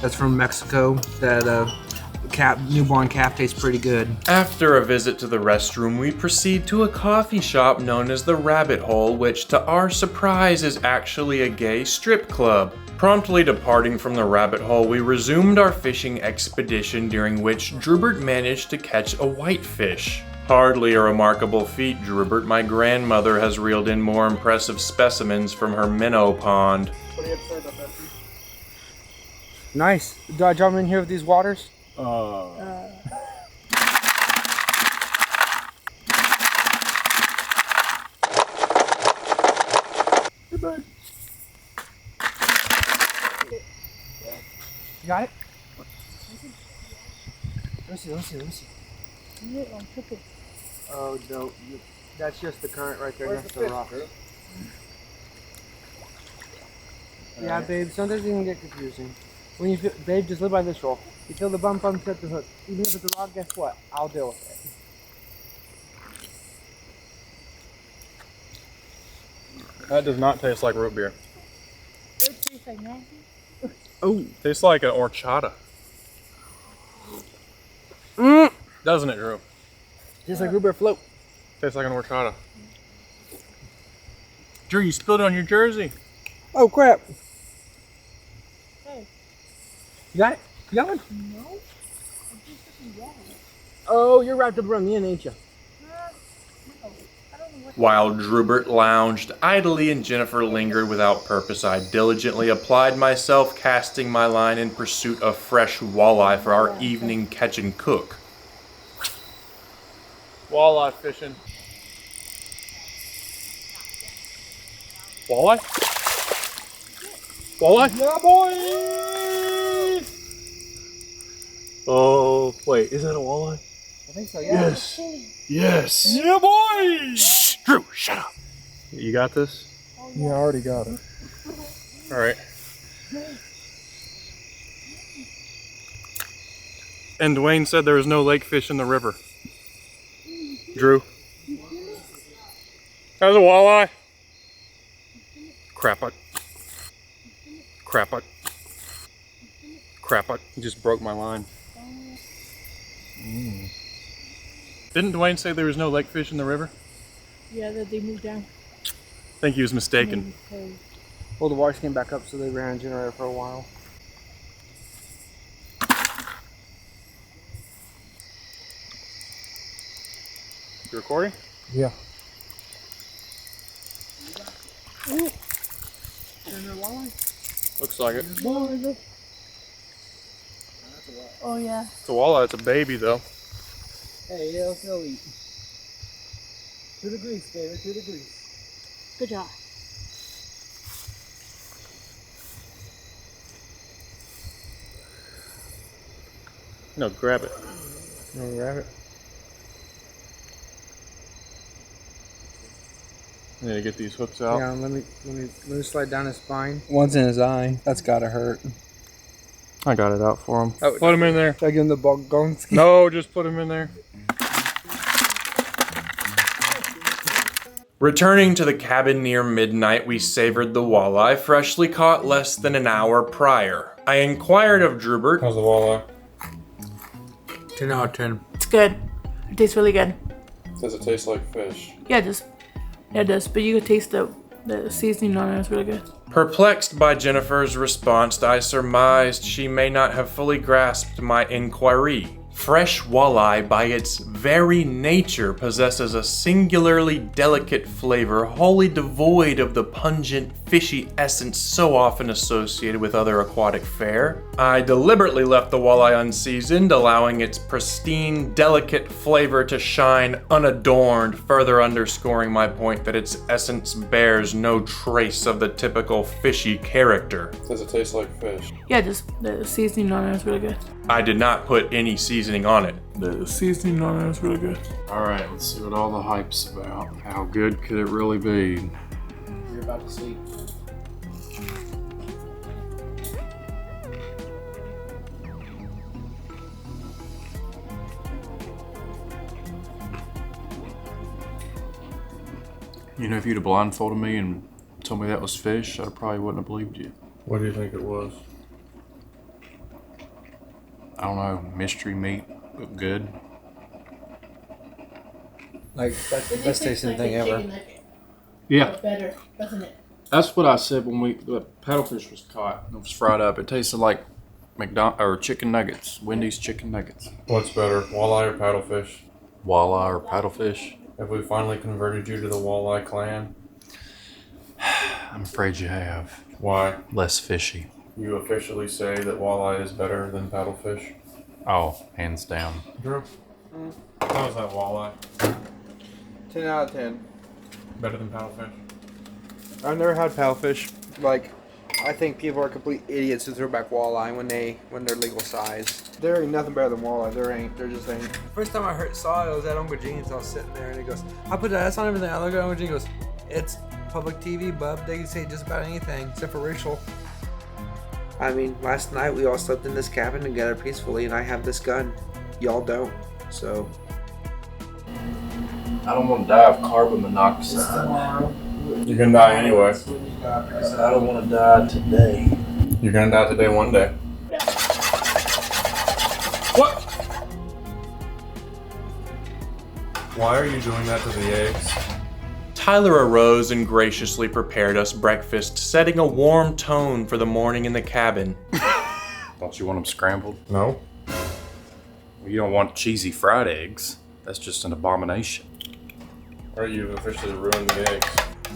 That's from Mexico. That newborn calf tastes pretty good. After a visit to the restroom, we proceed to a coffee shop known as the Rabbit Hole, which to our surprise is actually a gay strip club. Promptly departing from the Rabbit Hole, we resumed our fishing expedition, during which Drewbert managed to catch a whitefish. Hardly a remarkable feat, Drewbert. My grandmother has reeled in more impressive specimens from her minnow pond. What are you upset about that? Nice. Do I jump in here with these waters? Hey, bud. You got it? Let me see. Oh, no. That's just the current right there next to the rock. Yeah, babe, sometimes it can get confusing. When you feel, babe, just live by this rule. You feel the bump, set the hook. Even if it's a rock, guess what? I'll deal with it. That does not taste like root beer. It tastes like nasty. Oh, tastes like an horchata. Doesn't it, Drew? Tastes like root beer float. Tastes like an horchata. Drew, you spilled it on your jersey. Oh, crap. Hey. You got it? You got one? No. Oh, you're wrapped up around the end, ain't you? While Drewbert lounged idly and Jennifer lingered without purpose, I diligently applied myself, casting my line in pursuit of fresh walleye for our evening catch and cook. Walleye fishing. Walleye? Walleye? Yeah, boy! Oh, wait, is that a walleye? I think so, yeah. Yes. Yes. Yeah, boy! Shh, Drew, shut up. You got this? Yeah, I already got it. All right. And Dwayne said there was no lake fish in the river. Drew. That was a walleye. Crap, You just broke my line. Didn't Dwayne say there was no lake fish in the river? Yeah, that they moved down. I think he was mistaken. Well, the waters came back up, so they ran a generator for a while. You recording? Yeah. Looks like it. Oh yeah. It's a walleye, it's a baby though. Hey, yeah, let's go eat. To the grease, baby, to the grease. Good job. No, grab it. You wanna grab it? I need to get these hooks out. Yeah, let me slide down his spine. One's in his eye. That's gotta hurt. I got it out for him. Oh, put him in there. Should I give him the Bogonski? No, just put him in there. Returning to the cabin near midnight, we savored the walleye, freshly caught less than an hour prior. I inquired of Drewbert. How's the walleye? 10 out of 10. It's good. It tastes really good. Does it taste like fish? Yeah, it does. But you can taste the seasoning on it. It's really good. Perplexed by Jennifer's response, I surmised she may not have fully grasped my inquiry. Fresh walleye, by its very nature, possesses a singularly delicate flavor, wholly devoid of the pungent, fishy essence so often associated with other aquatic fare. I deliberately left the walleye unseasoned, allowing its pristine, delicate flavor to shine unadorned, further underscoring my point that its essence bears no trace of the typical fishy character. Does it taste like fish? Yeah, just the seasoning on it is really good. I did not put any seasoning on it. The seasoning on it is really good. Alright, let's see what all the hype's about. How good could it really be? You're about to see. You know, if you'd have blindfolded me and told me that was fish, I probably wouldn't have believed you. What do you think it was? I don't know, mystery meat look good. Like, that's the best tasting thing ever. Yeah. Better, doesn't it? That's what I said when the paddlefish was caught. It was fried up. It tasted like chicken nuggets. Wendy's chicken nuggets. What's better, walleye or paddlefish? Walleye or paddlefish? Have we finally converted you to the walleye clan? I'm afraid you have. Why? Less fishy. You officially say that walleye is better than paddlefish? Oh, hands down. Drew? How's that walleye? 10 out of 10. Better than paddlefish? I've never had paddlefish. Like, I think people are complete idiots who throw back walleye when they're legal size. There ain't nothing better than walleye. There just ain't. First time I saw it was at Uncle Gene's. I was sitting there and he goes, I put that on everything. I look at Uncle Gene, he goes, it's public TV, bub. They can say just about anything except for racial. I mean, last night we all slept in this cabin together peacefully, and I have this gun. Y'all don't. So. I don't want to die of carbon monoxide. You're gonna die anyway. I don't want to die today. You're gonna die today one day. What? Why are you doing that to the eggs? Tyler arose and graciously prepared us breakfast, setting a warm tone for the morning in the cabin. Don't you want them scrambled? No. Well, you don't want cheesy fried eggs. That's just an abomination. Or you've officially ruined the eggs.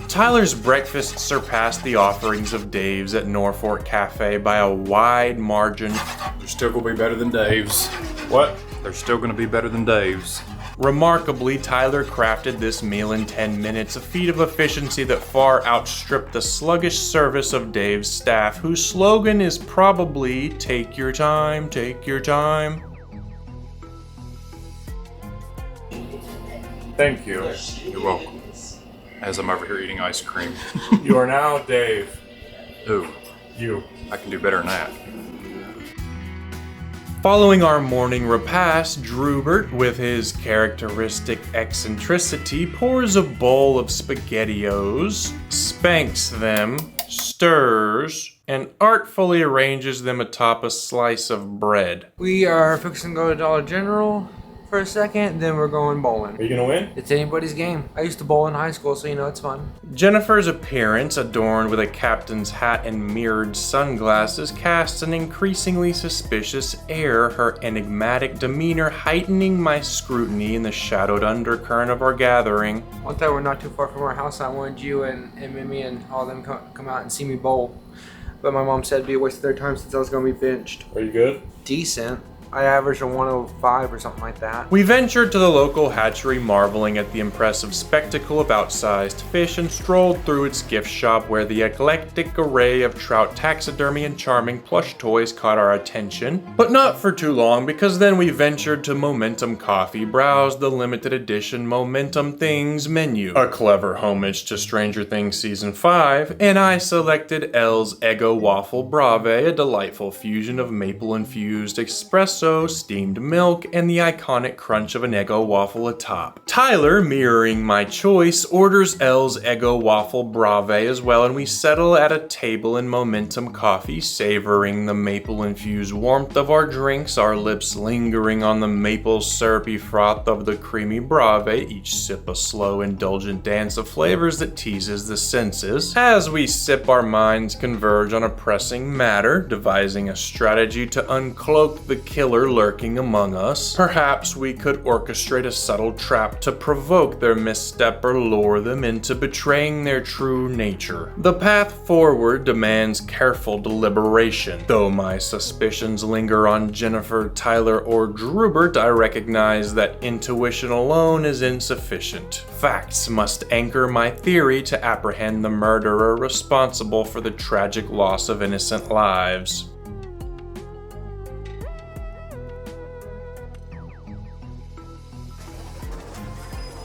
Tyler's breakfast surpassed the offerings of Dave's at Norfork Cafe by a wide margin. They're still gonna be better than Dave's. What? They're still gonna be better than Dave's. Remarkably, Tyler crafted this meal in 10 minutes, a feat of efficiency that far outstripped the sluggish service of Dave's staff, whose slogan is probably, "Take your time, take your time." Thank you. You're welcome. As I'm over here eating ice cream. You are now Dave. Who? You. I can do better than that. Following our morning repast, Drewbert, with his characteristic eccentricity, pours a bowl of SpaghettiOs, spanks them, stirs, and artfully arranges them atop a slice of bread. We are fixing to go to Dollar General for a second, then we're going bowling. Are you gonna win? It's anybody's game. I used to bowl in high school, so you know it's fun. Jennifer's appearance, adorned with a captain's hat and mirrored sunglasses, casts an increasingly suspicious air, her enigmatic demeanor heightening my scrutiny in the shadowed undercurrent of our gathering. One time we're not too far from our house, I wanted you and Mimi and all them come out and see me bowl. But my mom said it'd be a waste of their time since I was gonna be benched. Are you good? Decent. I averaged a 105 or something like that. We ventured to the local hatchery, marveling at the impressive spectacle of outsized fish, and strolled through its gift shop where the eclectic array of trout taxidermy and charming plush toys caught our attention. But not for too long, because then we ventured to Momentum Coffee, browsed the limited edition Momentum Things menu, a clever homage to Stranger Things Season 5, and I selected L's Eggo Waffle Brave, a delightful fusion of maple-infused espresso, steamed milk, and the iconic crunch of an Eggo waffle atop. Tyler, mirroring my choice, orders L's Eggo Waffle Brave as well, and we settle at a table in Momentum Coffee, savoring the maple-infused warmth of our drinks, our lips lingering on the maple syrupy froth of the creamy Brave, each sip a slow, indulgent dance of flavors that teases the senses. As we sip, our minds converge on a pressing matter, devising a strategy to uncloak the killer lurking among us. Perhaps we could orchestrate a subtle trap to provoke their misstep or lure them into betraying their true nature. The path forward demands careful deliberation. Though my suspicions linger on Jennifer, Tyler, or Drewbert, I recognize that intuition alone is insufficient. Facts must anchor my theory to apprehend the murderer responsible for the tragic loss of innocent lives.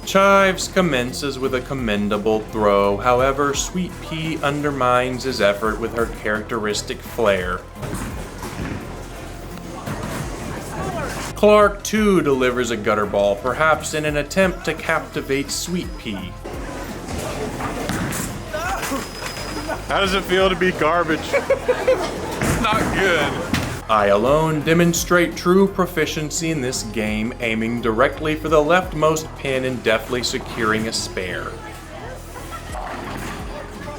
Chives commences with a commendable throw, however, Sweet Pea undermines his effort with her characteristic flair. Clark too delivers a gutter ball, perhaps in an attempt to captivate Sweet Pea. How does it feel to be garbage? Not good. I alone demonstrate true proficiency in this game, aiming directly for the leftmost pin and deftly securing a spare.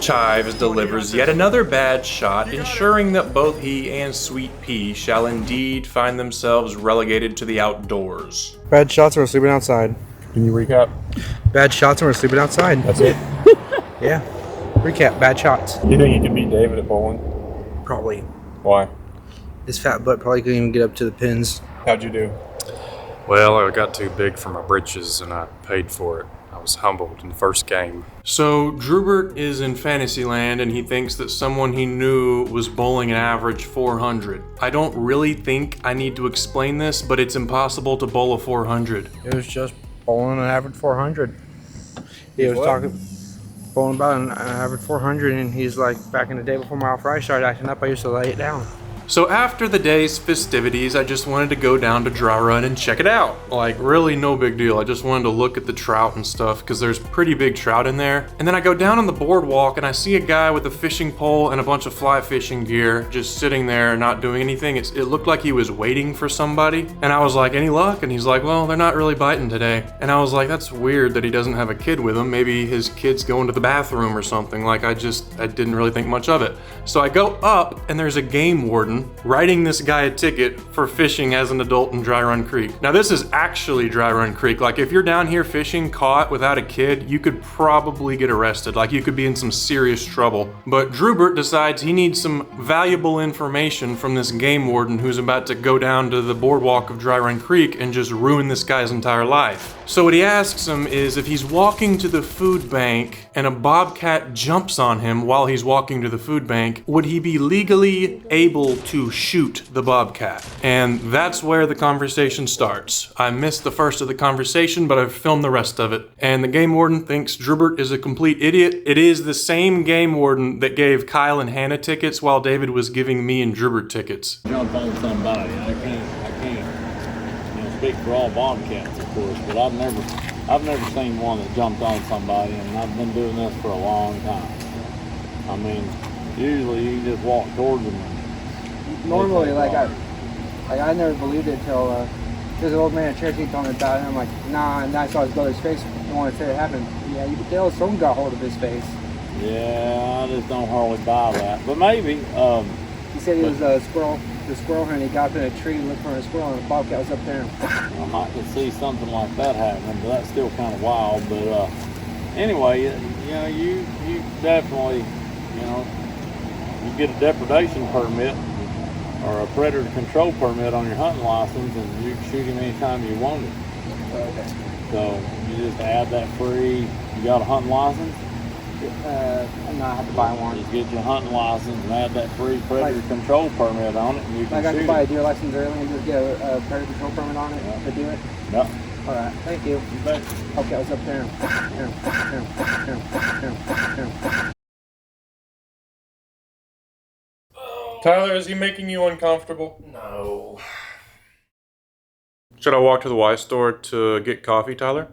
Chives delivers yet another bad shot, ensuring that both he and Sweet Pea shall indeed find themselves relegated to the outdoors. Bad shots and we're sleeping outside. Can you recap? Bad shots and we're sleeping outside. That's it? Yeah. Recap, bad shots. You think you can beat David at bowling? Probably. Why? His fat butt probably couldn't even get up to the pins. How'd you do? Well, I got too big for my britches and I paid for it. I was humbled in the first game. So, Drewbert is in Fantasyland and he thinks that someone he knew was bowling an average 400. I don't really think I need to explain this, but it's impossible to bowl a 400. It was just bowling an average 400. He was talking, bowling about an average 400, and he's like, back in the day before my fry started acting up, I used to lay it down. So after the day's festivities, I just wanted to go down to Dry Run and check it out. Like, really no big deal. I just wanted to look at the trout and stuff because there's pretty big trout in there. And then I go down on the boardwalk and I see a guy with a fishing pole and a bunch of fly fishing gear just sitting there not doing anything. It looked like he was waiting for somebody. And I was like, any luck? And he's like, well, they're not really biting today. And I was like, that's weird that he doesn't have a kid with him. Maybe his kid's going to the bathroom or something. Like, I didn't really think much of it. So I go up and there's a game warden writing this guy a ticket for fishing as an adult in Dry Run Creek. Now this is actually Dry Run Creek. Like, if you're down here fishing caught without a kid, you could probably get arrested. Like, you could be in some serious trouble. But Drewbert decides he needs some valuable information from this game warden who's about to go down to the boardwalk of Dry Run Creek and just ruin this guy's entire life. So what he asks him is if he's walking to the food bank and a bobcat jumps on him while he's walking to the food bank, would he be legally able to shoot the bobcat? And that's where the conversation starts. I missed the first of the conversation, but I've filmed the rest of it. And the game warden thinks Drewbert is a complete idiot. It is the same game warden that gave Kyle and Hannah tickets while David was giving me and Drewbert tickets. Jump on somebody. I can't speak for all bobcats, of course, but I've never seen one that jumped on somebody, and I've been doing this for a long time. I mean, usually you just walk towards them. Normally, I never believed it till there's an old man at church, he told me about it, and I'm like, nah, and I saw his brother's face. I wanted to say it happened. Yeah, you could tell someone got hold of his face. Yeah, I just don't hardly buy that, but maybe. He said he was a squirrel. The squirrel hunt, he got up in a tree looking for a squirrel, and a bobcat was up there. I could see something like that happening, but that's still kind of wild. But anyway, you definitely, you get a depredation permit or a predator control permit on your hunting license, and you can shoot him anytime you want it. Okay. So you just add that free. You got a hunting license? No, I have to buy one. Just get your hunting license and add that free predator control permit on it, and you can I shoot can buy a it. deer license early and just get a predator control permit on it to do it? Yep. All right, thank you. Okay, I was up there. Tyler, is he making you uncomfortable? No. Should I walk to the Y store to get coffee, Tyler?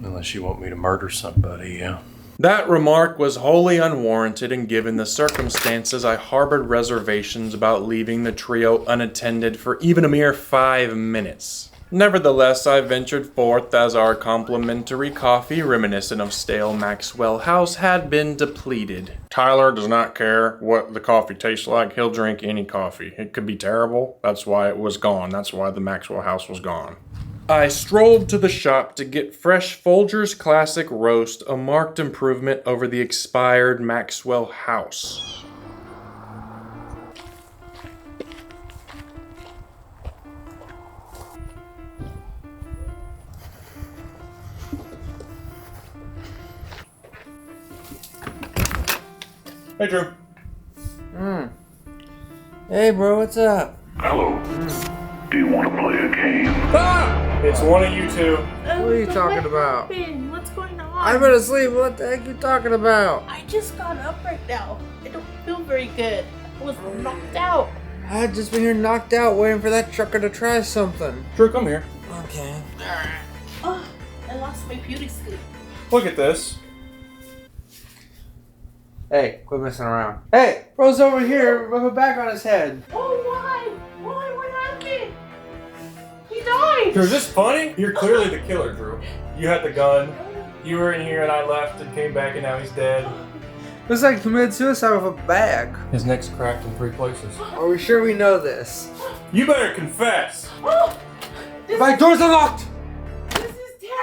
Unless you want me to murder somebody, yeah. That remark was wholly unwarranted, and given the circumstances, I harbored reservations about leaving the trio unattended for even a mere 5 minutes. Nevertheless, I ventured forth as our complimentary coffee, reminiscent of stale Maxwell House, had been depleted. Tyler does not care what the coffee tastes like. He'll drink any coffee. It could be terrible. That's why it was gone. That's why the Maxwell House was gone. I strolled to the shop to get fresh Folgers Classic Roast, a marked improvement over the expired Maxwell House. Hey, Drew. Hey, bro, what's up? Hello. Do you want to play a game? It's one of you two. What are you talking about? What's going on? I've been asleep. What the heck are you talking about? I just got up right now. I don't feel very good. I was knocked out. I had just been here knocked out waiting for that trucker to try something. Drew, come here. Okay. Oh, I lost my beauty sleep. Look at this. Hey, quit messing around. Hey, bro's over here with a bag on his head. Oh, why? Why? Drew, is this funny? You're clearly the killer, Drew. You had the gun. You were in here and I left and came back and now he's dead. Looks like he committed suicide with a bag. His neck's cracked in 3 places. Are we sure we know this? You better confess. My door's unlocked!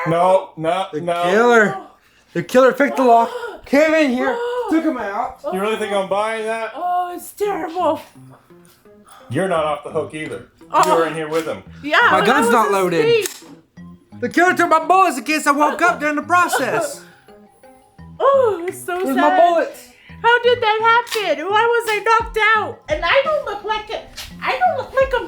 No. The killer picked the lock, came in here, took him out. You really think I'm buying that? Oh, it's terrible. You're not off the hook either. You were in here with him. Yeah, My but gun's I was not loaded. asleep. The killer took my bullets in case I woke up during the process. Oh, it's so Where's sad. my bullets? How did that happen? Why was I knocked out? And I don't look like a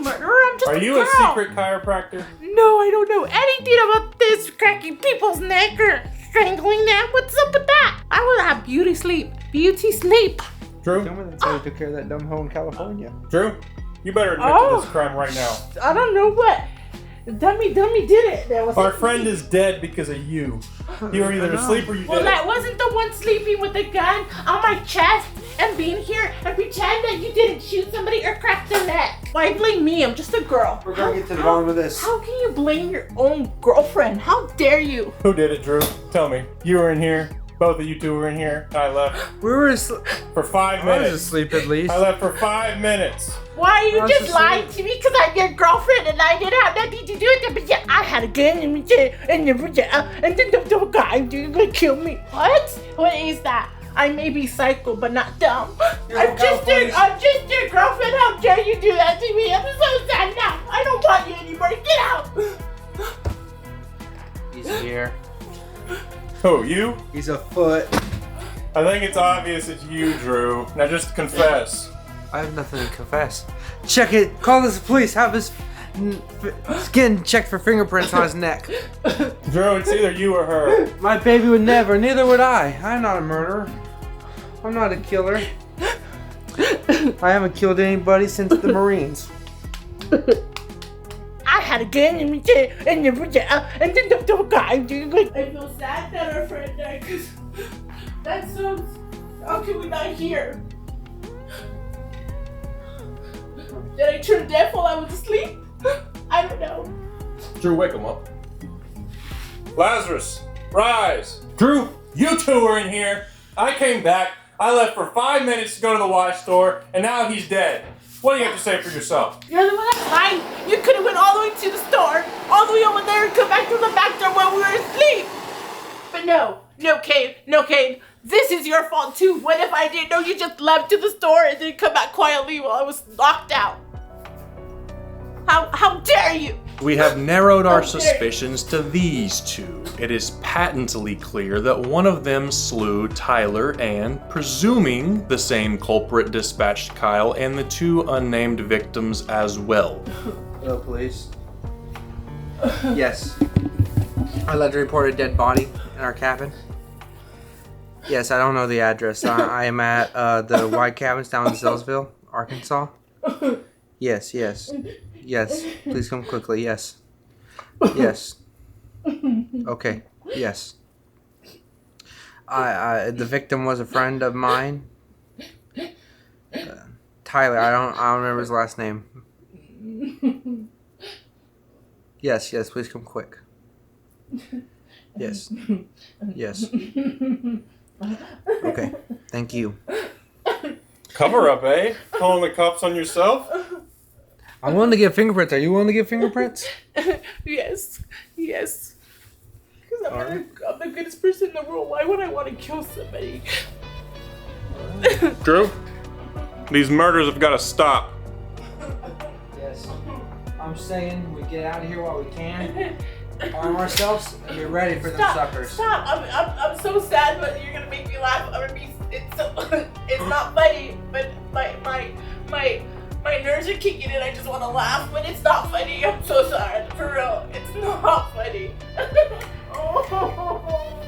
murderer. I'm just Are a you girl. a secret chiropractor? No, I don't know anything about this cracking people's neck or strangling them. What's up with that? I want to have beauty sleep. Beauty sleep. Drew? That's how he took care of that dumb hoe in California. Drew? You better admit to this crime right now. I don't know what. Dummy did it. That was Our friend is dead because of you. You were either asleep or you Well, did I it. wasn't the one sleeping with a gun on my chest and being here and pretend that you didn't shoot somebody or crack their neck. Why blame me? I'm just a girl. We're gonna get to the bottom of this. How can you blame your own girlfriend? How dare you? Who did it, Drew? Tell me. You were in here. Both of you two were in here. I left. We were asleep. For 5 I minutes. was asleep at least. I left for 5 minutes. Why are you What's just the lying to me because I'm your girlfriend and I didn't have nothing to do with it? But yeah, I had a gun and then the guy gonna kill me. What? What is that? I may be psycho, but not dumb. I'm just your girlfriend. How dare you do that to me? I'm so sad now. I don't want you anymore. Get out. He's here. Who, you? He's a foot. I think it's obvious it's you, Drew. Now just confess. I have nothing to confess. Check it. Call the police. Have his skin checked for fingerprints on his neck. Drew, it's either you or her. My baby would never. Neither would I. I'm not a murderer. I'm not a killer. I haven't killed anybody since the Marines. I had a gun and then the guy. I feel sad that our friend died because that sucks. How can we not hear? Did I turn deaf while I was asleep? I don't know. Drew, wake him up. Lazarus, rise. Drew, you two were in here. I came back. I left for 5 minutes to go to the Y store, and now he's dead. What do you have to say for yourself? You're the one that's lying. You could have went all the way to the store, all the way over there, and come back to the back door while we were asleep. But no, Kane. This is your fault too. What if I didn't know you just left to the store and didn't come back quietly while I was locked out? How dare you? We have narrowed our suspicions to these two. It is patently clear that one of them slew Tyler and, presuming the same culprit, dispatched Kyle and the 2 unnamed victims as well. Hello, police. Yes. I'd like to report a dead body in our cabin. Yes, I don't know the address. I am at the White Cabins down in Zellsville, Arkansas. Yes. Yes, please come quickly. Yes. Okay. Yes. The victim was a friend of mine. Tyler. I don't remember his last name. Yes. Please come quick. Yes. Okay. Thank you. Cover up, eh? Calling the cops on yourself? I'm willing to give fingerprints. Are you willing to give fingerprints? Yes. Because I'm the goodest person in the world. Why would I want to kill somebody? Drew, these murders have got to stop. Yes. I'm saying we get out of here while we can. Arm ourselves and get ready for them suckers. Stop! I'm so sad, but you're gonna make me laugh. It's not funny, but my nerves are kicking in. I just want to laugh, but it's not funny. I'm so sorry, for real. It's not funny.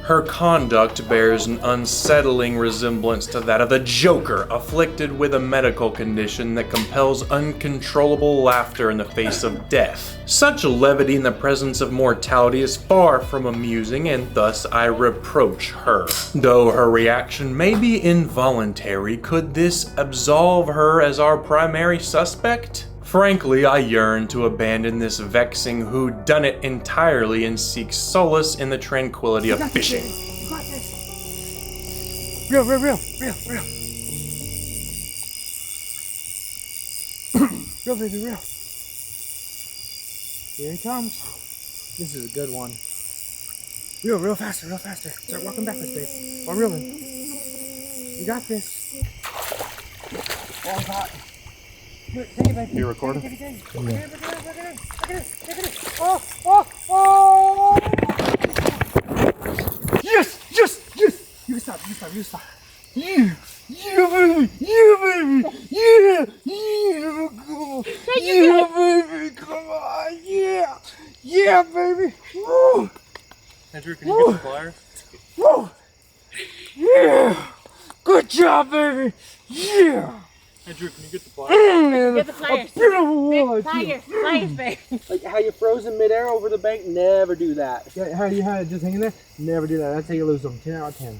Her conduct bears an unsettling resemblance to that of the Joker, afflicted with a medical condition that compels uncontrollable laughter in the face of death. Such levity in the presence of mortality is far from amusing, and thus I reproach her. Though her reaction may be involuntary, could this absolve her as our primary suspect? Frankly, I yearn to abandon this vexing whodunit entirely and seek solace in the tranquility of fishing. You got this. Real. Real, baby, real. Here he comes. This is a good one. Real faster. Start walking backwards, babe. While reeling. You got this. Oh, I'm hot. Here, take it, babe. You recording? Take it. Yeah. Look at this. Oh! Yes! You can stop. Yeah, baby! Yeah, baby! Come on! Yeah, baby! Woo! Andrew, can you get the pliers? Woo! Yeah! Good job, baby! Yeah! Andrew, can you get the pliers? Get the pliers. Pliers, babe. Like how you froze in midair over the bank, never do that. Yeah, how you had it just hanging there? Never do that. That's how you lose them. 10 out of 10.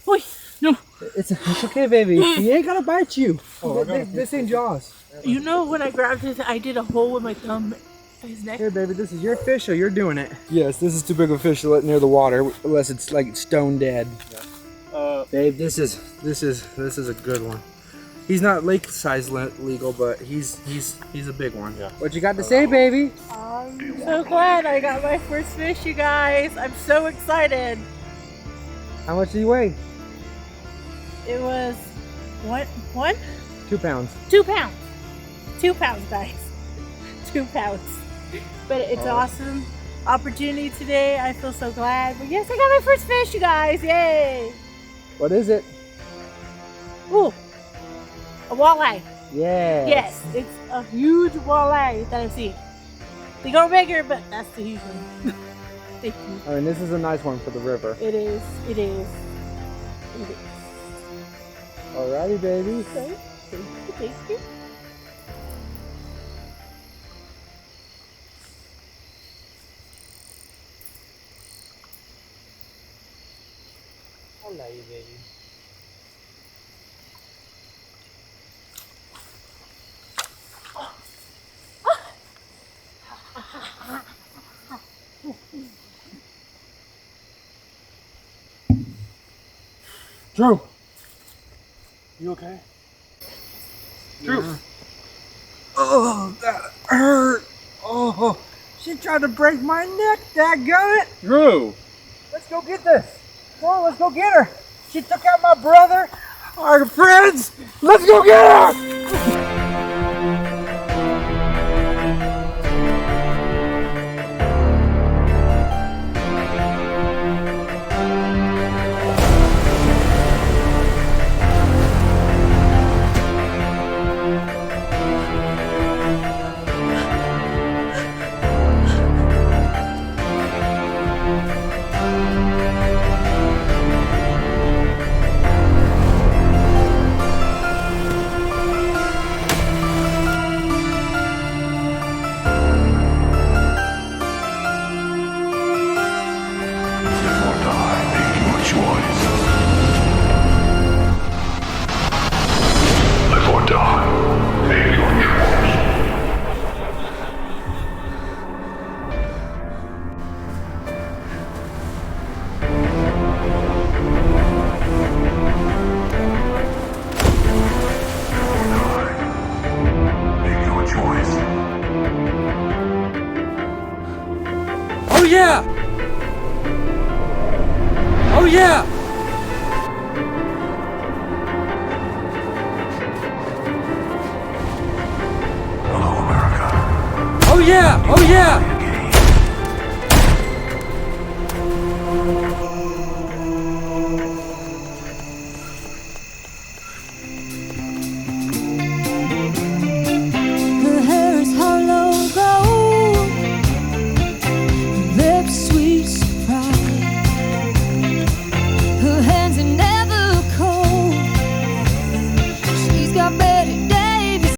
Oi, no. It's okay, baby. He ain't gonna bite you. This ain't Jaws. You know when I grabbed his, I did a hole with my thumb in his neck. Here, baby, this is your fish, or you're doing it. Yes, this is too big of a fish to let near the water, unless it's like stone dead. Babe, this is a good one. He's not lake size legal, but he's a big one. Yeah. What you got to say, baby? I'm so glad I got my first fish, you guys. I'm so excited. How much do you weigh? It was what? 2 pounds. 2 pounds. 2 pounds, guys. 2 pounds. But it's awesome opportunity today. I feel so glad. But yes, I got my first fish, you guys. Yay! What is it? Ooh, a walleye. Yes. Yes, it's a huge walleye that I've seen. They go bigger, but that's the huge one. Thank you. I mean, this is a nice one for the river. It is. Alrighty, baby. Thank you. I love you, baby. Drew! You okay? Drew! Yeah. Oh, that hurt! Oh, she tried to break my neck, dadgummit! Drew! Let's go get this! Come on, let's go get her! She took out my brother, our friends! Let's go get her! Oh yeah! Oh yeah! Hello, America. Oh yeah! Oh yeah!